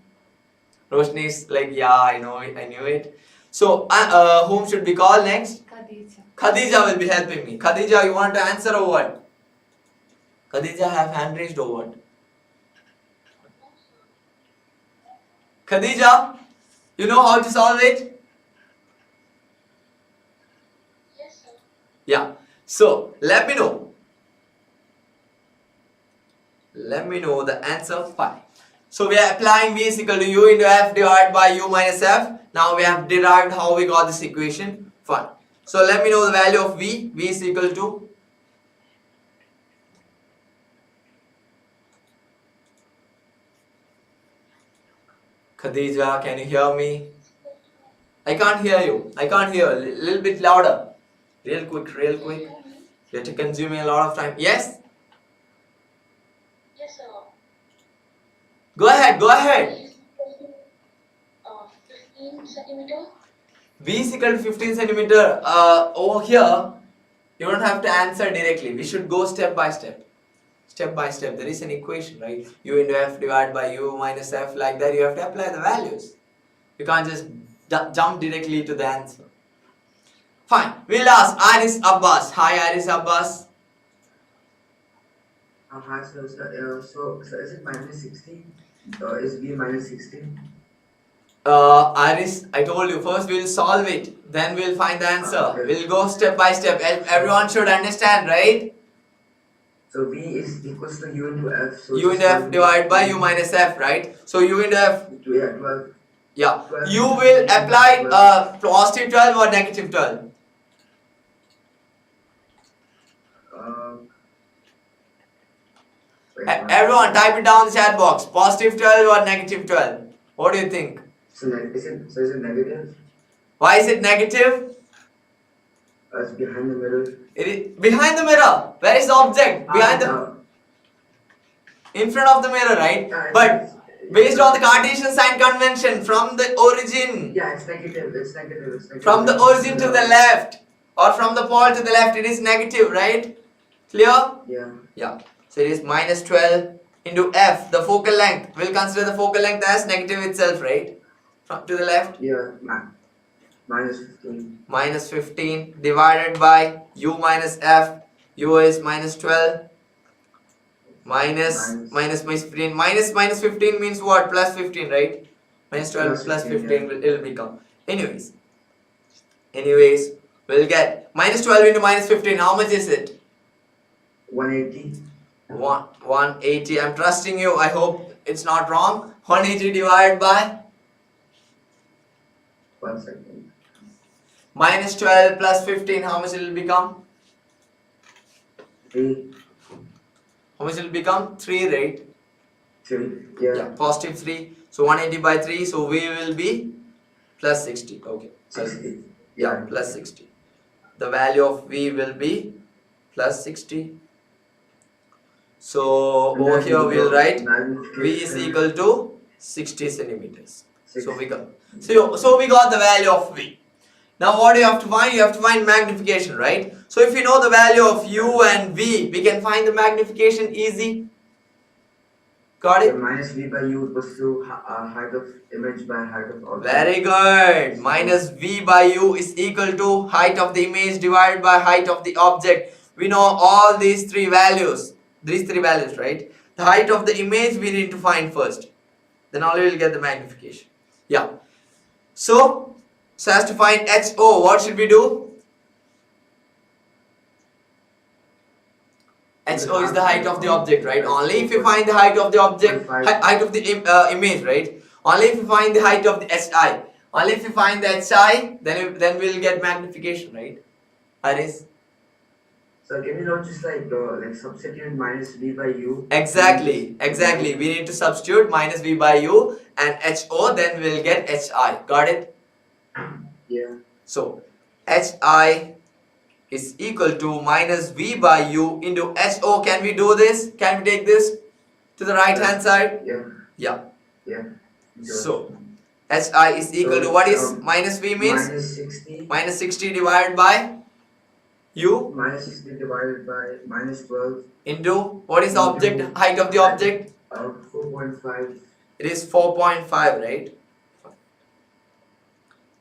Speaker 1: Roshni is like, yeah, I know it, I knew it. So, whom should we call next?
Speaker 2: Khadija.
Speaker 1: Khadija will be helping me. Khadija, you want to answer or what? Khadija have hand raised or what? Khadija, you know how to solve it?
Speaker 3: Yes, sir.
Speaker 1: Yeah. So, let me know. Let me know the answer. Fine. So, we are applying v is equal to u into f divided by u minus f. Now, we have derived how we got this equation. Fine. So, let me know the value of v. V is equal to Khadija, can you hear me? I can't hear you. I can't hear. A little bit louder. Real quick. You're consuming a lot of time. Yes? Go ahead, go ahead.
Speaker 3: 15 centimeter.
Speaker 1: V is equal to 15 centimeter. Over here, you don't have to answer directly. We should go step by step. Step by step. There is an equation, right? U into F divided by U minus F, like that. You have to apply the values. You can't just jump directly to the answer. Fine. We'll ask Aris Abbas. Hi, Aris Abbas.
Speaker 10: Hi, so is it minus 16? Is B minus 16?
Speaker 1: Aris, I told you, first we'll solve it, then we'll find the answer.
Speaker 10: Okay.
Speaker 1: We'll go step by step. Everyone should understand, right?
Speaker 10: So V is equals to U into F. So
Speaker 1: U into F divided by U minus F, right? So U into F,
Speaker 10: Yeah, 12.
Speaker 1: yeah.
Speaker 10: 12.
Speaker 1: You will apply positive 12 or negative 12. Everyone type it down in the chat box. Positive 12 or negative 12. What do you think?
Speaker 10: So is it negative?
Speaker 1: Why is it negative?
Speaker 10: It's behind the mirror.
Speaker 1: It is behind the mirror. Where is the object? Behind the, in front of the mirror, right? But based on the Cartesian sign convention, from the origin,
Speaker 10: Yeah, it's negative. It's negative. It's negative.
Speaker 1: from the origin to the left, or from the pole to the left, it is negative, right? Clear?
Speaker 10: Yeah.
Speaker 1: Yeah. So it is minus 12 into F, the focal length. We'll consider the focal length as negative itself, right? From to the left.
Speaker 10: Yeah. Minus 15.
Speaker 1: Minus 15 divided by U minus F. U is minus 12. Minus 15. Minus 15 means what? Plus 15, right? Minus 12 plus 15 it will become. Anyways, we'll get minus 12 into minus 15. How much is it?
Speaker 10: 180.
Speaker 1: 180. I'm trusting you. I hope it's not wrong. 180 divided by
Speaker 10: 1 second.
Speaker 1: minus 12 plus 15. How much it will become?
Speaker 10: 3.
Speaker 1: How much it will become? 3, right?
Speaker 10: 3. Yeah.
Speaker 1: Positive 3. So 180 by 3. So V will be plus 60. Okay.
Speaker 10: 60.
Speaker 1: Yeah, plus 60. The value of V will be plus 60. So over here we'll write V is equal to 60 centimeters. So we got the value of V. Now what do you have to find? You have to find magnification, right? So if you know the value of U and V, we can find the magnification easy. Got it?
Speaker 10: Minus V by U equals to height of image by height of object.
Speaker 1: Very good. Minus V by U is equal to height of the image divided by height of the object. We know all these three values. These three values, right? The height of the image we need to find first. Then only we'll get the magnification. Yeah. So as to find HO, what should we do? HO is the height of the object, right? Only if you find the height of the object, height of the image, right? Only if you find the height of the HI. Only if you find the HI, then we'll get magnification, right? Aris?
Speaker 10: So can you not just like substitute minus V by U?
Speaker 1: Exactly. We need to substitute minus V by U and HO, then we'll get HI. Got it?
Speaker 10: Yeah.
Speaker 1: So HI is equal to minus V by U into HO. Can we do this? Can we take this to the right hand side?
Speaker 10: Yeah.
Speaker 1: Yeah. So HI is equal to what is minus V means?
Speaker 10: Minus 60.
Speaker 1: Minus 60 divided by U.
Speaker 10: Minus 60 divided by minus 12.
Speaker 1: Into what is the object? Height of the object?
Speaker 10: 4.5.
Speaker 1: It is 4.5, right?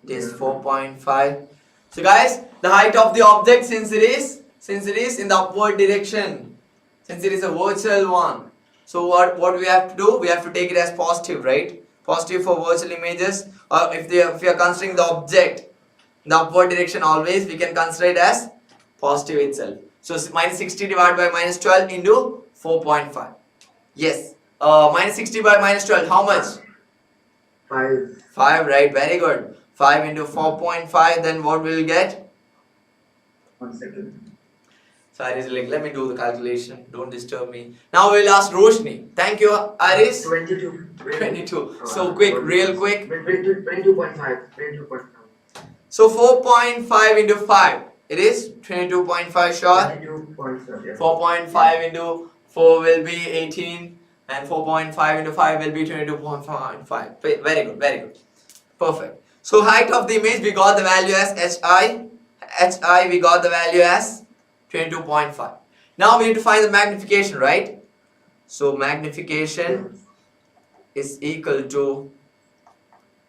Speaker 1: It is 4.5. So guys, the height of the object, since it is in the upward direction, since it is a virtual one, so what we have to do? We have to take it as positive, right? Positive for virtual images, or if we are considering the object in the upward direction, always we can consider it as positive itself. So minus 60 divided by minus 12 into 4.5. Yes. Minus 60 by minus 12. How much?
Speaker 10: 5.
Speaker 1: 5, right? Very good. 5 into 4.5. Then what will get?
Speaker 10: 1 second.
Speaker 1: Sorry, let me do the calculation. Don't disturb me. Now we'll ask Roshni. Thank you, Aris.
Speaker 10: 22.
Speaker 1: 22. So quick, real quick.
Speaker 10: 22.5. 22.5.
Speaker 1: So 4.5 into 5. It is 22.5 short.
Speaker 10: 22.5. Yeah.
Speaker 1: 4.5 into 4 will be 18. and 4.5 into 5 will be 22.5. Very good, very good. Perfect. So height of the image, we got the value as hi. Hi, we got the value as 22.5. Now we need to find the magnification, right? So magnification is equal to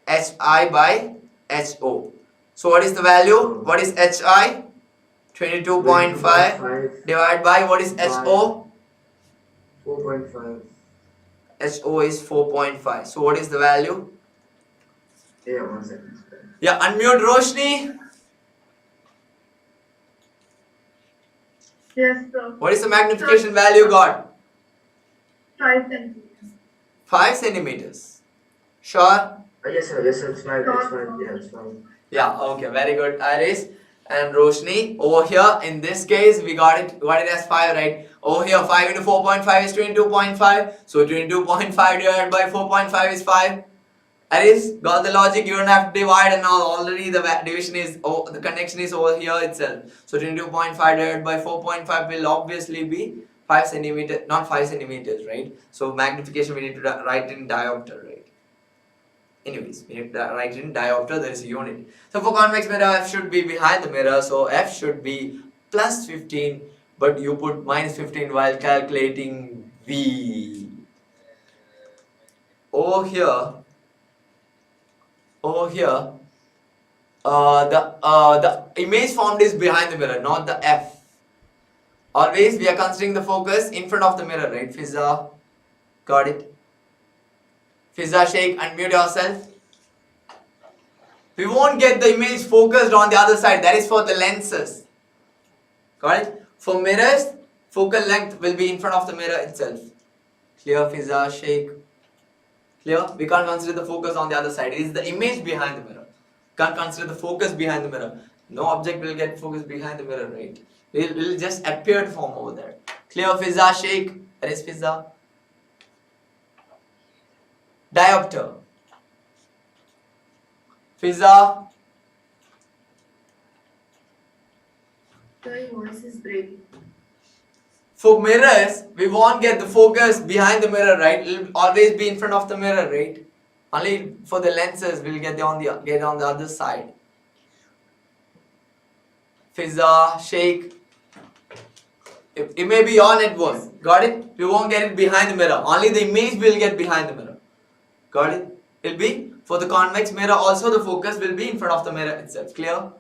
Speaker 1: hi by ho. So what is the value? What is hi? 22.5 divided by what is ho?
Speaker 10: 4.5.
Speaker 1: ho is 4.5. So what is the value?
Speaker 10: Yeah, 1 second.
Speaker 1: Yeah, unmute Roshni.
Speaker 6: Yes, sir.
Speaker 1: What is the magnification value got?
Speaker 6: 5 centimeters.
Speaker 1: 5 centimeters. Sure?
Speaker 10: Yes, sir. Yes, sir. It's fine. It's fine. Yeah, it's fine.
Speaker 1: Yeah, okay, very good, Iris and Roshni. Over here, in this case, we got it as 5, right? Over here, 5 into 4.5 is 22.5. So 22.5 divided by 4.5 is 5. Iris, got the logic? You don't have to divide and all. Already the division is, the connection is over here itself. So 22.5 divided by 4.5 will obviously be 5 centimeters, not 5 centimeters, right? So magnification we need to write in diopter, right? Anyways, we need to write in diopter, there is a unit. So for convex mirror, f should be behind the mirror, so f should be plus 15, but you put minus 15 while calculating v. Over here, the image formed is behind the mirror, not the f. Always we are considering the focus in front of the mirror, right? Fizza, got it? Fizza, Sheikh, unmute yourself. We won't get the image focused on the other side. That is for the lenses. Got it? For mirrors, focal length will be in front of the mirror itself. Clear, Fizza, Sheikh? Clear? We can't consider the focus on the other side. It is the image behind the mirror. Can't consider the focus behind the mirror. No object will get focused behind the mirror, right? It will just appear to form over there. Clear, Fizza, Sheikh? Where is Fizza? Diopter. Fizza?
Speaker 8: Sir, your voice is breaking.
Speaker 1: For mirrors, we won't get the focus behind the mirror, right? It will always be in front of the mirror, right? Only for the lenses we'll get on the other side. Fizza, Sheikh. It may be your network. Got it? We won't get it behind the mirror. Only the image will get behind the mirror. Got it? It'll be for the convex mirror also the focus will be in front of the mirror itself. Clear?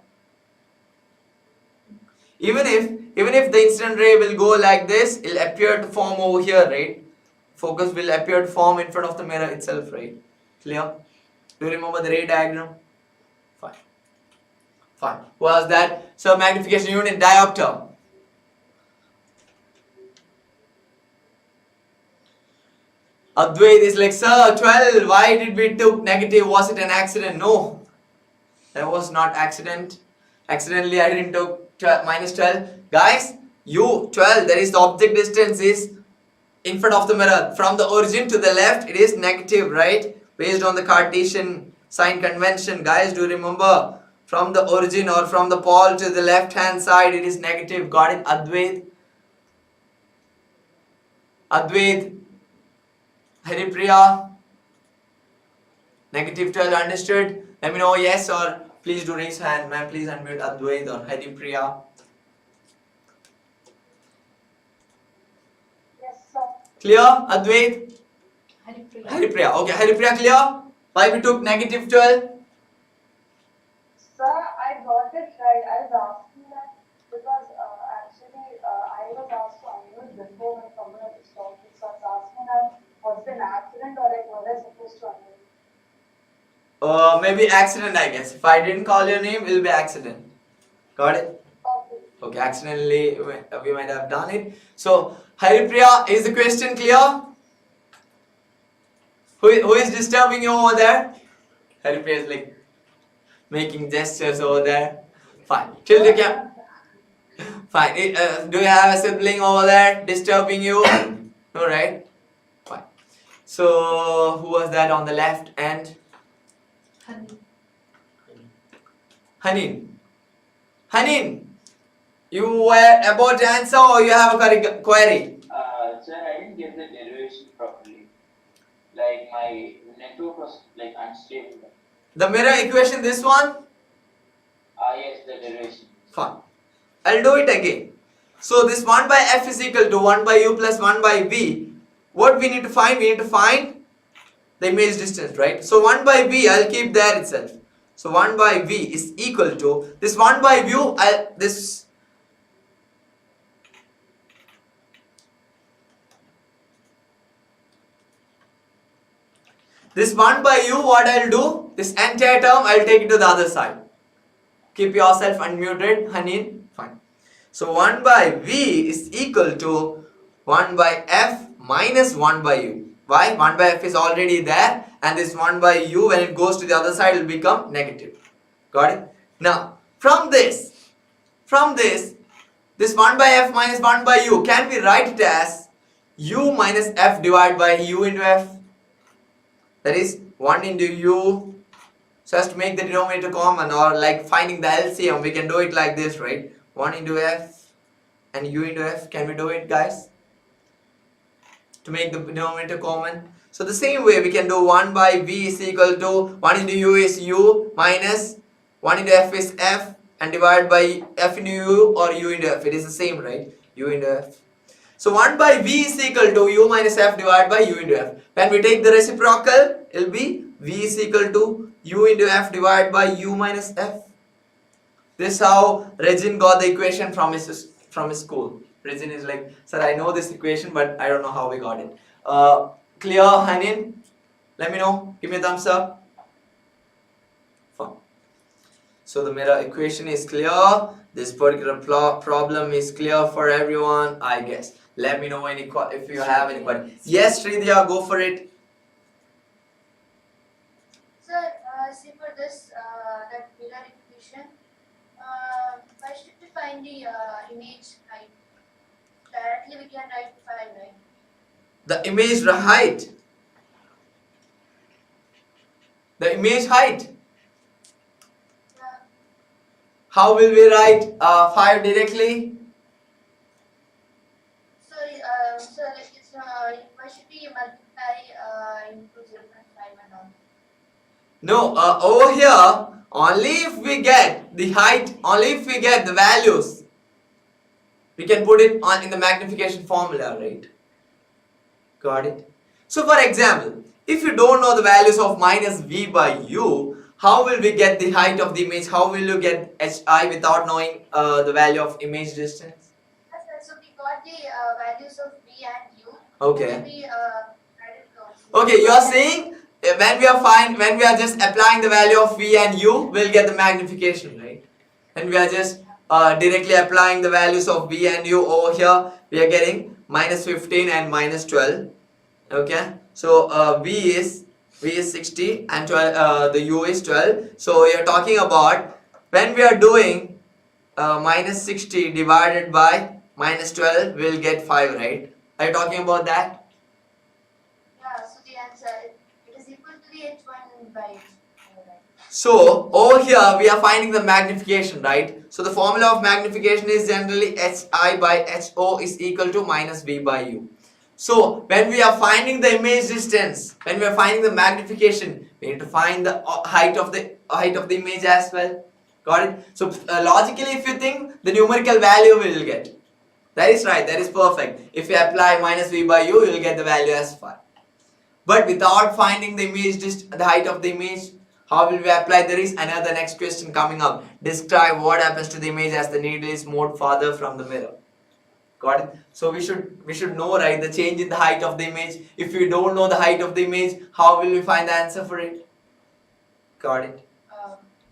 Speaker 1: Even if the incident ray will go like this, it'll appear to form over here, right? Focus will appear to form in front of the mirror itself, right? Clear? Do you remember the ray diagram? Fine. Fine. What was that? So magnification unit diopter. Advait is like, sir, 12. Why did we took negative? Was it an accident? No. That was not accident. Accidentally I didn't took minus 12. Guys, you 12, that is the object distance is in front of the mirror. From the origin to the left, it is negative, right? Based on the Cartesian sign convention. Guys, do you remember? From the origin or from the pole to the left hand side, it is negative. Got it? Advait? Advait? Haripriya? Negative 12, understood? Let me know yes or please do raise hand. Ma'am, please unmute Advait or Haripriya.
Speaker 3: Yes, sir.
Speaker 1: Clear, Advait?
Speaker 2: Haripriya.
Speaker 1: Haripriya. Okay, Haripriya, clear? Why we took negative 12?
Speaker 3: Sir, I got it right. I was asking that because actually I was asked to unmute before when someone was talking. So I was asking that was it an accident or like was I supposed to unmute?
Speaker 1: Maybe accident, I guess. If I didn't call your name, it will be accident. Got it?
Speaker 3: Okay.
Speaker 1: Okay, accidentally we might have done it. So, Haripriya, is the question clear? Who is disturbing you over there? Haripriya is like making gestures over there. Fine. Till the camp. Fine. Do you have a sibling over there disturbing you? No, right? Fine. So, who was that on the left end?
Speaker 2: Honey.
Speaker 1: Hanin. Hanin, you were about to answer or you have a query?
Speaker 5: Sir, I didn't get the derivation properly. like my network was like unstable.
Speaker 1: The mirror equation, this one?
Speaker 5: Yes, the derivation.
Speaker 1: Fine. I'll do it again. So this 1 by f is equal to 1 by u plus 1 by v. What we need to find? We need to find the image distance, right? So 1 by v, I'll keep there itself. So 1 by v is equal to this 1 by u, this 1 by u, what I'll do, this entire term I'll take it to the other side. Keep yourself unmuted, Hanin. Fine. So 1 by v is equal to 1 by f minus 1 by u. Why? 1 by f is already there, and this 1 by u, when it goes to the other side, will become negative. Got it? Now, from this, this 1 by f minus 1 by u, can we write it as u minus f divided by u into f? That is 1 into u. So as to make the denominator common, or like finding the LCM, we can do it like this, right? 1 into f and u into f. Can we do it, guys? To make the denominator common. So the same way we can do 1 by v is equal to 1 into u is u minus 1 into f is f, and divided by f into u or u into f. It is the same, right? U into f. So 1 by v is equal to u minus f divided by u into f. When we take the reciprocal, it will be v is equal to u into f divided by u minus f. This is how Regin got the equation from his school. Regin is like, sir, I know this equation, but I don't know how we got it. Clear, Hanin? Let me know. Give me a thumbs up. Fine. So the mirror equation is clear. This particular problem is clear for everyone, I guess. Let me know if you have any questions. Yes, Sridhya, go for it.
Speaker 3: Sir, see for this, that mirror equation, why should we find the image height? Directly we can write 5, right?
Speaker 1: The image height. The image height.
Speaker 3: Yeah.
Speaker 1: How will we write 5 directly?
Speaker 3: Sorry, so like it's why should we multiply into 0.5 and all?
Speaker 1: No, over here, only if we get the height, only if we get the values, we can put it on in the magnification formula, right? Got it? So for example, if you don't know the values of minus v by u, how will we get the height of the image? How will you get hi without knowing the value of image distance?
Speaker 3: Yes, sir, so we got the values of v and u.
Speaker 1: Okay.
Speaker 3: We added those.
Speaker 1: Okay, you are saying when we are just applying the value of v and u, we'll get the magnification, right? And we are just directly applying the values of v and u over here. We are getting minus 15 and minus 12. Okay, so v is 60 and 12, the u is 12. So we are talking about when we are doing minus 60 divided by minus 12, we'll get 5, right? Are you talking about that?
Speaker 3: Yeah, so the answer it is equal to the h1 by h2. Right?
Speaker 1: So over here we are finding the magnification, right? So the formula of magnification is generally hi by ho is equal to minus v by u. So when we are finding the image distance, when we are finding the magnification, we need to find the height of the image as well. Got it? So logically, if you think, the numerical value we will get. That is right. That is perfect. If you apply minus v by u, you will get the value as 5. But without finding the image the height of the image, how will we apply? There is another next question coming up. Describe what happens to the image as the needle is moved farther from the mirror. Got it? So we should know, right, the change in the height of the image. If we don't know the height of the image, how will we find the answer for it? Got it?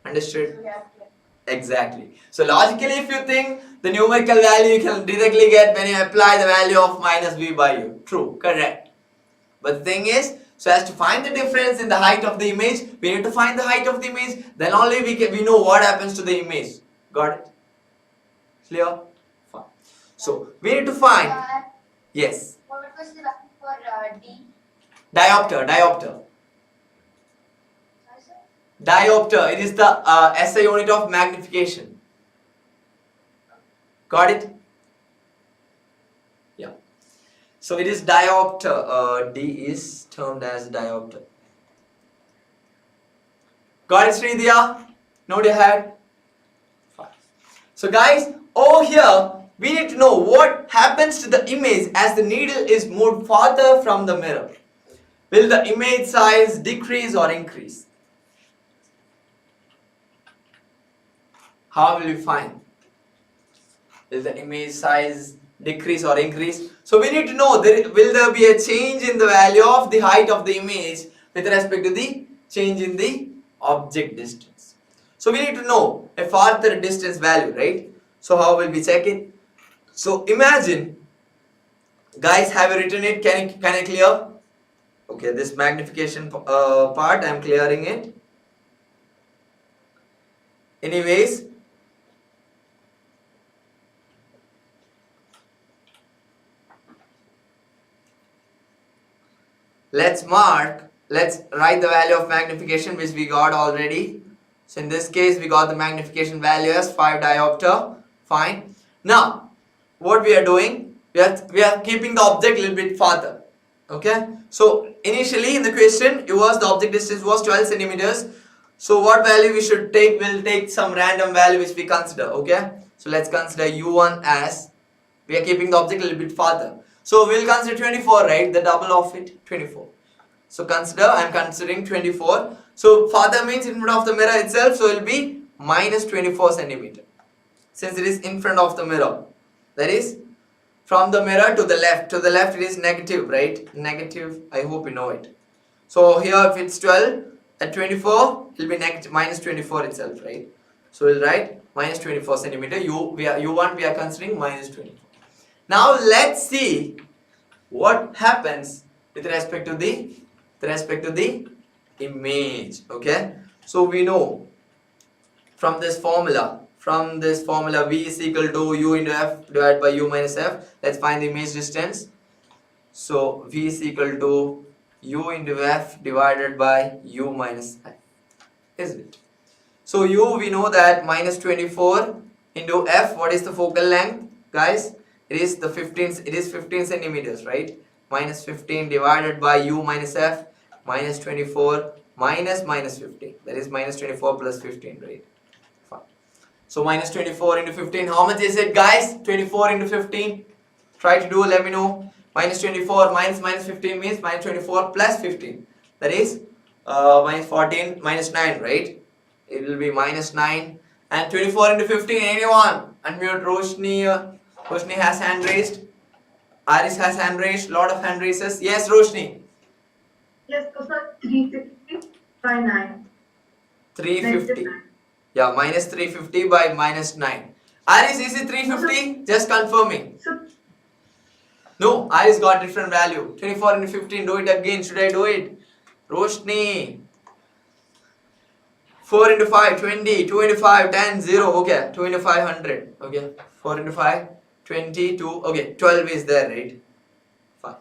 Speaker 1: Understood?
Speaker 3: So we have to
Speaker 1: Exactly. So logically, if you think, the numerical value you can directly get when you apply the value of minus v by u. True, correct. But the thing is, so as to find the difference in the height of the image, we need to find the height of the image. Then only we know what happens to the image. Got it? Clear? Fine. So we need to find. Yes.
Speaker 3: What was the value for d?
Speaker 1: Diopter.
Speaker 3: Sorry, sir?
Speaker 1: Diopter. It is the SI unit of magnification. Got it? Yeah. So it is diopter. D is termed as diopter. Got it, Sridhya? Node your head. Fine. So guys, over here we need to know what happens to the image as the needle is moved farther from the mirror. Will the image size decrease or increase? How will we find? Will the image size decrease or increase? So we need to know, will there be a change in the value of the height of the image with respect to the change in the object distance. So we need to know a farther distance value, right? So how will we check it? So imagine, guys, have you written it? Can I clear? Okay, this magnification part, I am clearing it. Anyways, let's write the value of magnification which we got already. So in this case we got the magnification value as 5 diopter. Fine. Now what we are doing, we are keeping the object a little bit farther. Okay. So initially in the question the object distance was 12 centimeters. So what value we should take? We'll take some random value which we consider. Okay. So let's consider u1 as, we are keeping the object a little bit farther. So we'll consider 24, right? The double of it, 24. So I am considering 24. So farther means in front of the mirror itself. So it will be minus 24 centimeter. Since it is in front of the mirror. That is from the mirror to the left. To the left it is negative, right? Negative, I hope you know it. So here if it's 12, at 24 it will be negative, minus 24 itself, right? So we'll write minus 24 centimeter. U1 we are considering minus 24. Now let's see what happens with respect to the image. Okay, so we know from this formula V is equal to U into F divided by U minus F. Let's find the image distance. So V is equal to U into F divided by U minus F, isn't it? So U, we know that minus 24 into F. What is the focal length, guys? It is 15 centimeters, right? Minus 15 divided by U minus F, minus 24 minus 15. That is minus 24 plus 15, right? Fine. So minus 24 into 15, how much is it, guys? 24 into 15. Try to do, let me know. Minus 24 minus 15 means minus 24 plus 15. That is minus 14 minus 9, right? It will be minus 9. And 24 into 15, anyone? Unmute Roshni. Roshni has hand raised. Aris has hand raised. Lot of hand raises. Yes, Roshni.
Speaker 6: Yes, sir. 360 by 9.
Speaker 1: 350. Yeah, minus 350 by minus 9. Aris, is it 350? Just confirming. No, Aris got different value. 24 into 15. Do it again. Should I do it? Roshni. 4 into 5, 20. 2 into 5, 10, 0. Okay. 2 into 5, 100. Okay. 4 into 5. 22, okay, 12 is there, right? Fine.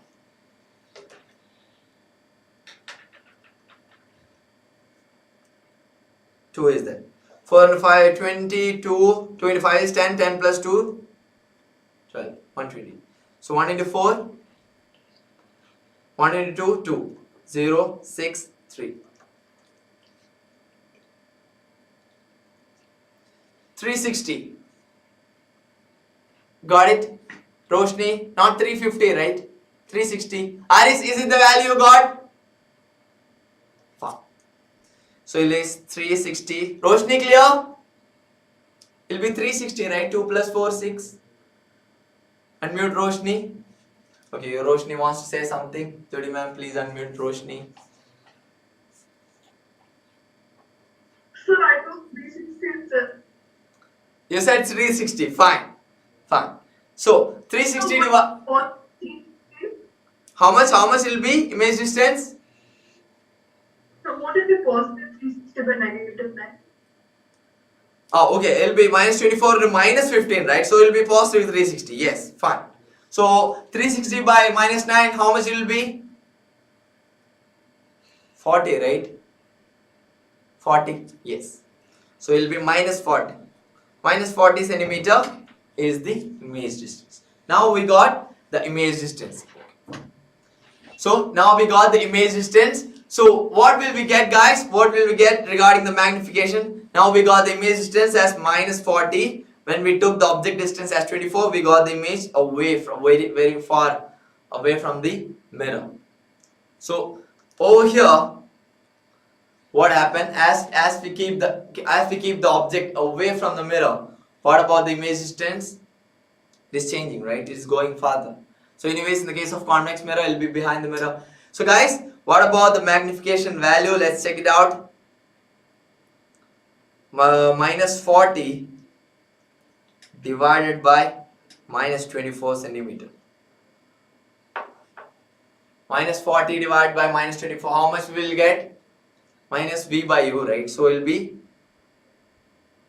Speaker 1: Two is there. 4 into 5, 22, 2 into 5 is 10, 10 plus 2, 12, 120. So 1 into 4, 1 into 2, 2, 0, 6, 3. 360. Got it? Roshni, not 350, right? 360. Aris, is it the value you got? Fine. So it is 360. Roshni, clear? It will be 360, right? 2 plus 4, 6. Unmute Roshni. Okay, Roshni wants to say something. Jodi ma'am, please unmute Roshni.
Speaker 6: Sir, I took 360, sir.
Speaker 1: You said 360. Fine. Fine. So 360 divided. How much will be image distance?
Speaker 6: So what is the positive 360 by negative 9?
Speaker 1: Oh, okay. It will be minus 24 to minus 15, right? So it will be positive 360. Yes, fine. So 360 by minus 9, how much it will be? 40, right? 40. Yes. So it will be minus 40. Minus 40 centimeter is the image distance. Now we got the image distance. So now we got the image distance. So what will we get, guys? What will we get regarding the magnification? Now we got the image distance as minus 40. When we took the object distance as 24, we got the image away from very far away from the mirror. So over here, what happened as we keep the object away from the mirror, what about the image distance? It is changing, right? It is going farther. So anyways, in the case of convex mirror, it will be behind the mirror. So guys, what about the magnification value? Let's check it out. Minus 40 divided by minus 24 centimeter. Minus 40 divided by minus 24, how much we will get? Minus v by u, right? So it will be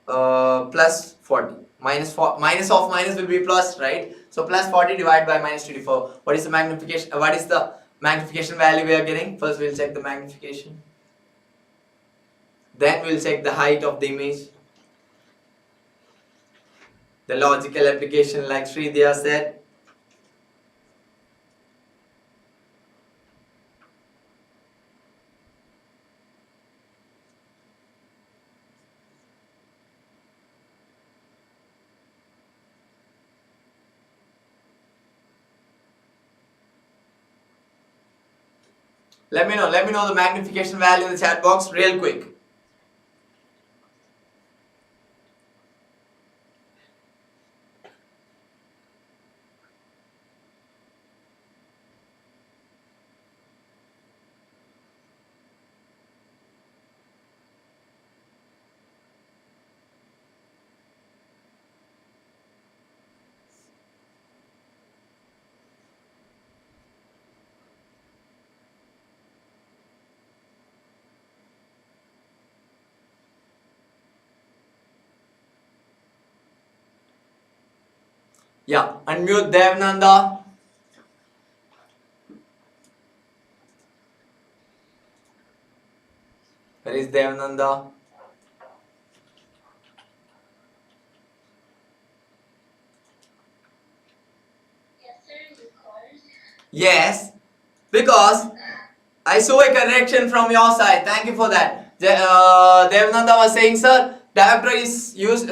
Speaker 1: plus 40. Minus of minus will be plus, right? So plus 40 divided by minus 24. What is the magnification? What is the magnification value we are getting? First we will check the magnification. Then we will check the height of the image. The logical application, like Sridhya said. Let me know the magnification value in the chat box real quick. Yeah, unmute Devnanda. Where is Devnanda?
Speaker 3: Yes, sir, you called.
Speaker 1: Yes, because I saw a correction from your side. Thank you for that. Devnanda was saying, sir, diopter is used.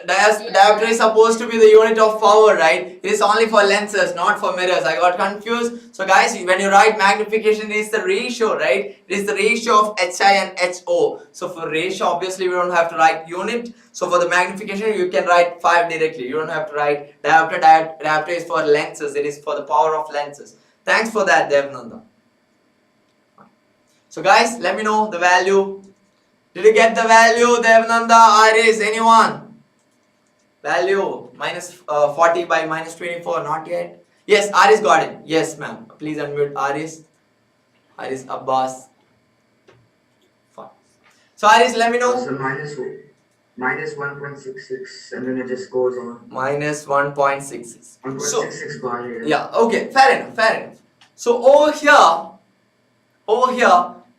Speaker 1: Diopter is supposed to be the unit of power, right? It is only for lenses, not for mirrors. I got confused. So guys, when you write magnification, it is the ratio, right? It is the ratio of HI and HO. So for ratio, obviously we don't have to write unit. So for the magnification, you can write 5 directly. You don't have to write diopter. Diopter is for lenses. It is for the power of lenses. Thanks for that, Devnanda. So guys, let me know the value. Did you get the value, Devnanda, Aris, anyone? Value minus 40 by minus 24, not yet. Yes, Aris got it. Yes, ma'am. Please unmute Aris. Aris Abbas. Fine. So Aris, let me know.
Speaker 10: So minus 1.66 and then it just goes on.
Speaker 1: Minus 1.66.
Speaker 10: 1.66 got it.
Speaker 1: Yeah, okay, fair enough. So over here,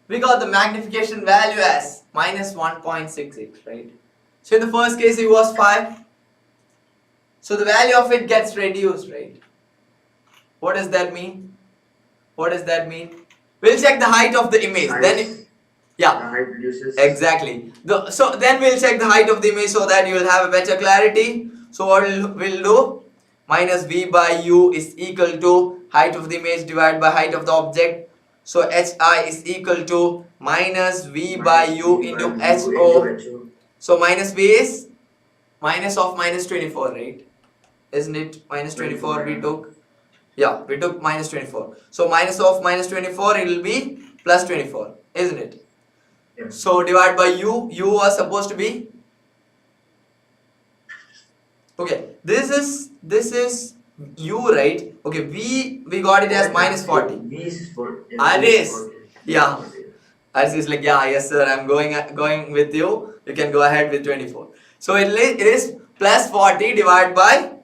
Speaker 1: we got the magnification value as minus 1.66, right? So in the first case it was 5. So the value of it gets reduced, right? What does that mean? We'll check the height of the image. Then yeah,
Speaker 10: the height reduces.
Speaker 1: exactly. So then we'll check the height of the image so that you will have a better clarity. So what we'll do? Minus v by u is equal to height of the image divided by height of the object. So hi is equal to minus v by u into ho. So minus v is minus of minus 24, right? Isn't it? Minus 24 we took. Yeah, we took minus 24. So minus of minus 24, it will be plus 24, isn't it?
Speaker 10: Yeah.
Speaker 1: So divide by u. U was supposed to be. Okay, this is u, right? Okay, we got it as minus 40.
Speaker 10: V is for.
Speaker 1: Aris. Yeah. Aris is like, yeah, yes sir, I'm going with you. You can go ahead with 24. So it is plus 40 divided by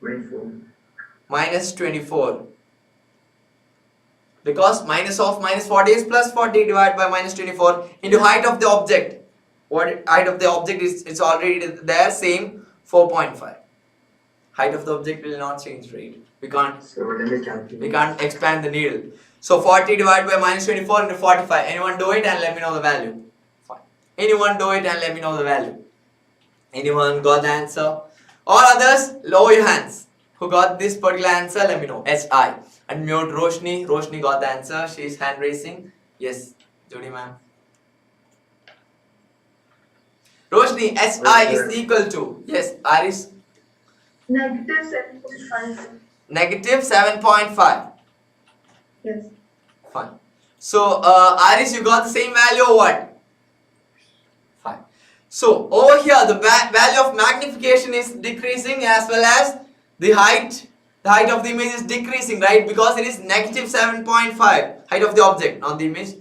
Speaker 10: 24.
Speaker 1: minus 24. Because minus of minus 40 is plus 40 divided by minus 24 into height of the object. What height of the object is? It's already there, same 4.5. Height of the object will not change, right? We can't
Speaker 7: So let me calculate.
Speaker 1: we can't expand the needle. So 40 divided by minus 24 into 45. Anyone do it and let me know the value. Fine. Anyone do it and let me know the value. Anyone got the answer? All others, lower your hands. Who got this particular answer? Let me know. HI. Unmute Roshni. Roshni got the answer. She is hand raising. Yes, Judy ma'am. Roshni, HI is equal to. Yes, Aris.
Speaker 6: Negative 7.5.
Speaker 1: Negative 7.5.
Speaker 6: Yes.
Speaker 1: Fine. So, Aris, you got the same value or what? Fine. So, over here, the value of magnification is decreasing as well as the height of the image is decreasing, right? Because it is negative 7.5. Height of the object, not the image.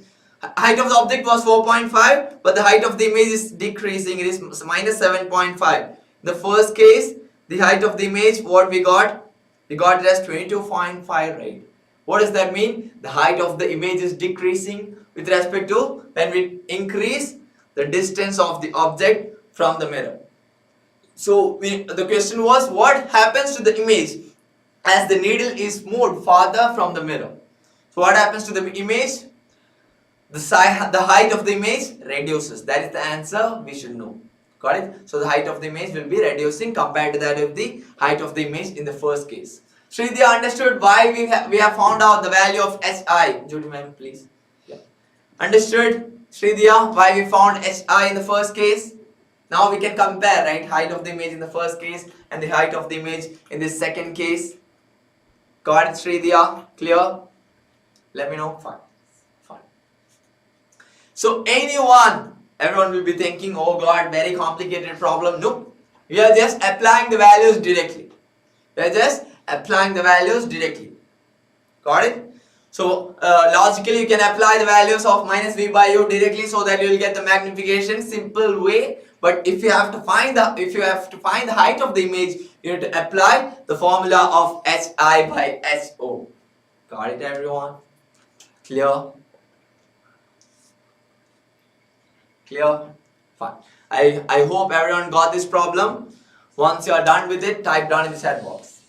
Speaker 1: Height of the object was 4.5, but the height of the image is decreasing. It is minus 7.5. The first case, the height of the image, what we got? We got it as 22.5, right? What does that mean? The height of the image is decreasing with respect to when we increase the distance of the object from the mirror. So the question was, what happens to the image as the needle is moved farther from the mirror? So what happens to the image? The height of the image reduces. That is the answer we should know. Got it? So the height of the image will be reducing compared to that of the height of the image in the first case. Sridhya understood why we have found out the value of HI. Judy ma'am, please. Yeah. Understood, Sridhya, why we found HI in the first case? Now we can compare, right? Height of the image in the first case and the height of the image in the second case. Got it, Sridhya? Clear? Let me know. Fine. So everyone will be thinking, oh God, very complicated problem. No, we are just applying the values directly. Got it? So logically you can apply the values of minus v by u directly so that you will get the magnification, simple way. But if you have to find the height of the image, you need to apply the formula of HI by HO. Got it, everyone? Clear? Fine. I hope everyone got this problem. Once you are done with it, type down in the chat box.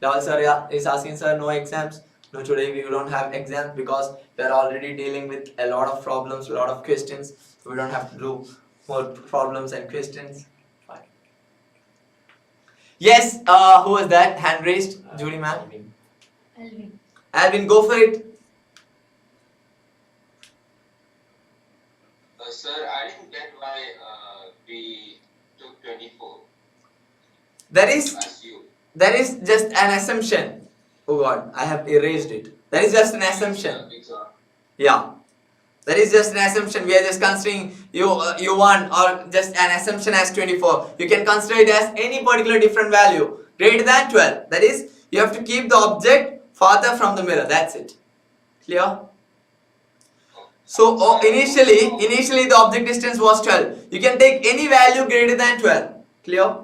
Speaker 1: Dawal sir is asking, sir, no exams. No, today we don't have exams because we are already dealing with a lot of problems, a lot of questions. So we don't have to do more problems and questions. Fine. Yes, who was that? Hand raised? Judy ma'am? Alvin, go for it.
Speaker 11: Sir, I didn't get why we took 24
Speaker 1: That is
Speaker 11: as you.
Speaker 1: just an assumption. Oh God, I have erased it. That is just an assumption. Yeah. That is just an assumption. We are just considering u1 or just an assumption as 24. You can consider it as any particular different value greater than 12. That is, you have to keep the object farther from the mirror. That's it. Clear? So initially the object distance was 12. You can take any value greater than 12. Clear?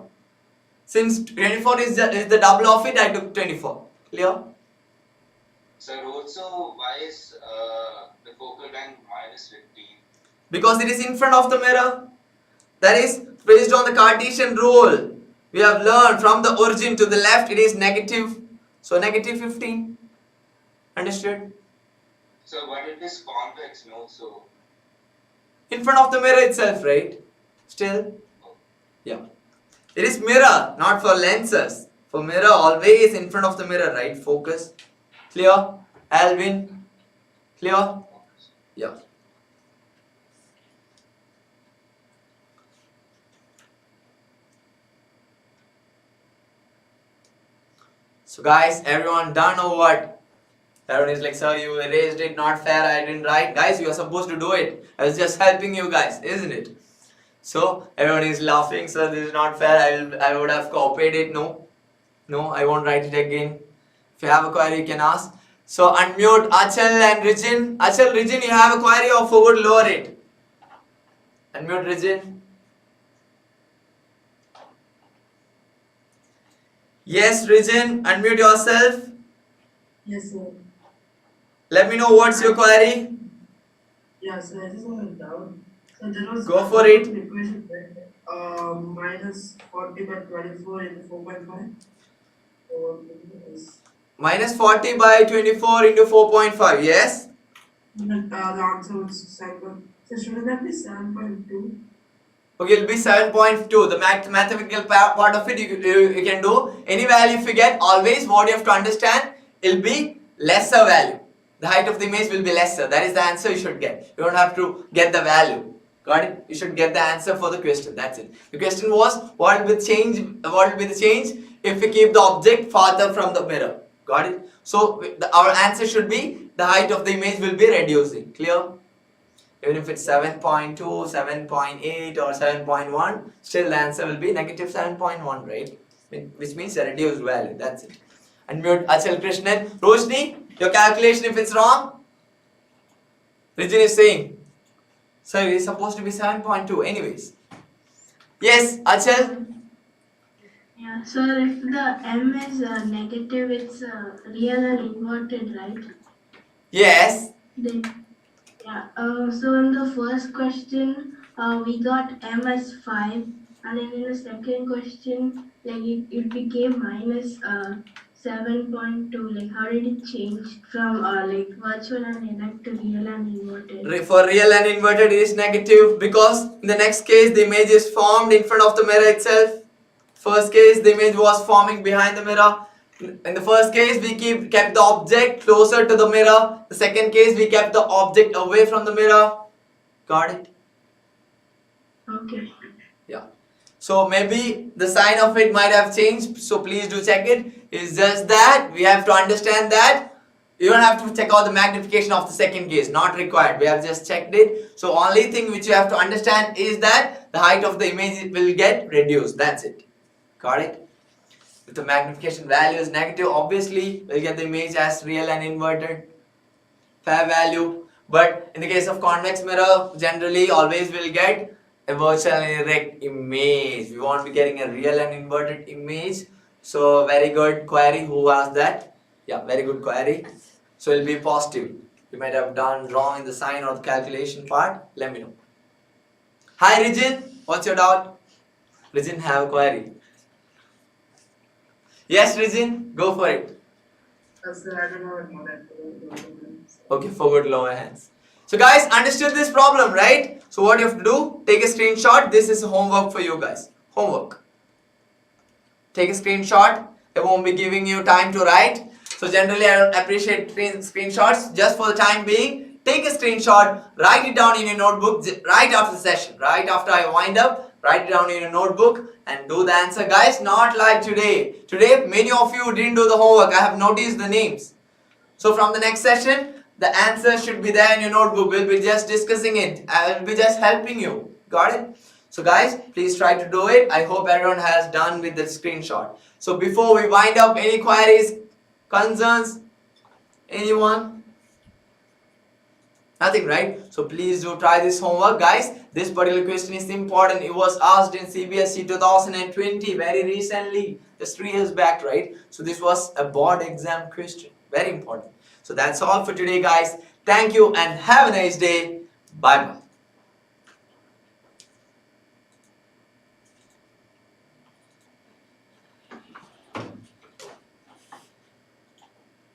Speaker 1: Since 24 is the double of it, I took 24. Clear?
Speaker 11: Sir, also why is the focal length minus 15?
Speaker 1: Because it is in front of the mirror. That is based on the Cartesian rule. We have learned from the origin to the left it is negative. So negative 15. Understood?
Speaker 11: So but it is convex, no? So
Speaker 1: In front of the mirror itself, right? Still? Yeah. It is mirror, not for lenses. For mirror, always in front of the mirror, right? Focus. Clear? Alvin? Clear? Yeah. So guys, everyone done or what? Everyone is like, sir, you erased it, not fair, I didn't write. Guys, you are supposed to do it. I was just helping you guys, isn't it? So everyone is laughing, sir, this is not fair, I would have copied it. No, I won't write it again. If you have a query, you can ask. So unmute Achal and Rijin. Achal, Rijin, you have a query or forward lower it? Unmute Rijin. Yes, Rijin, unmute yourself.
Speaker 9: Yes, sir.
Speaker 1: Let me know what's your query.
Speaker 9: Yeah, so I just want to doubt. So there was
Speaker 1: Go for it.
Speaker 9: Equation, right? Minus 40 by 24 into 4.5. So is
Speaker 1: Minus 40 by 24 into 4.5. Yes?
Speaker 9: the answer was 7. So shouldn't that be 7.2?
Speaker 1: Okay, it'll be 7.2. The mathematical part of it, you can do. Any value if you get, always what you have to understand, it'll be lesser value. The height of the image will be lesser. That is the answer you should get. You don't have to get the value. Got it? You should get the answer for the question. That's it. The question was, what will be the change if we keep the object farther from the mirror? Got it? So our answer should be the height of the image will be reducing. Clear? Even if it's 7.2, 7.8 or 7.1, still the answer will be negative 7.1, right? Which means a reduced value. That's it. Unmute Achal Krishnan. Roshni, your calculation if it's wrong? Rijin is saying. So it's supposed to be 7.2 anyways. Yes, Achal?
Speaker 8: Yeah, so if the m is negative, it's real and inverted, right?
Speaker 1: Yes.
Speaker 8: Then, yeah. So in the first question, we got m as 5, and then in the second question, like it became minus 7.2. Like how did it change from like virtual and inert to real and inverted?
Speaker 1: For real and inverted it is negative because in the next case the image is formed in front of the mirror itself. First case the image was forming behind the mirror. In the first case we kept the object closer to the mirror. The second case we kept the object away from the mirror. Got it?
Speaker 8: Okay.
Speaker 1: Yeah. So maybe the sign of it might have changed. So please do check it. It's just that we have to understand that you don't have to check out the magnification of the second case. Not required. We have just checked it. So only thing which you have to understand is that the height of the image will get reduced. That's it. Got it? If the magnification value is negative, obviously we'll get the image as real and inverted. Fair value. But in the case of convex mirror, generally always will get a virtual and erect image. We won't be getting a real and inverted image. So very good query. Who asked that? Yeah, very good query. So it'll be positive. You might have done wrong in the sign or the calculation part. Let me know. Hi Rijin, what's your doubt? Rijin have a query. Yes Rijin, go for it.
Speaker 9: Sir, I don't know what that.
Speaker 1: Okay, forward lower hands. So guys, understood this problem, right? So what you have to do, take a screenshot. This is homework for you guys. Homework. Take a screenshot. I won't be giving you time to write. So generally I don't appreciate screenshots. Just for the time being, take a screenshot, write it down in your notebook right after the session. Right after I wind up, write it down in your notebook and do the answer, guys. Not like today. Today many of you didn't do the homework. I have noticed the names. So from the next session, the answer should be there in your notebook. We'll be just discussing it. I will be just helping you. Got it? So guys, please try to do it. I hope everyone has done with the screenshot. So before we wind up, any queries, concerns? Anyone? Nothing, right? So please do try this homework, guys. This particular question is important. It was asked in Cbse 2020, very recently, just 3 years back, right? So this was a board exam question. Very important. So that's all for today, guys. Thank you and have a nice day. Bye bye.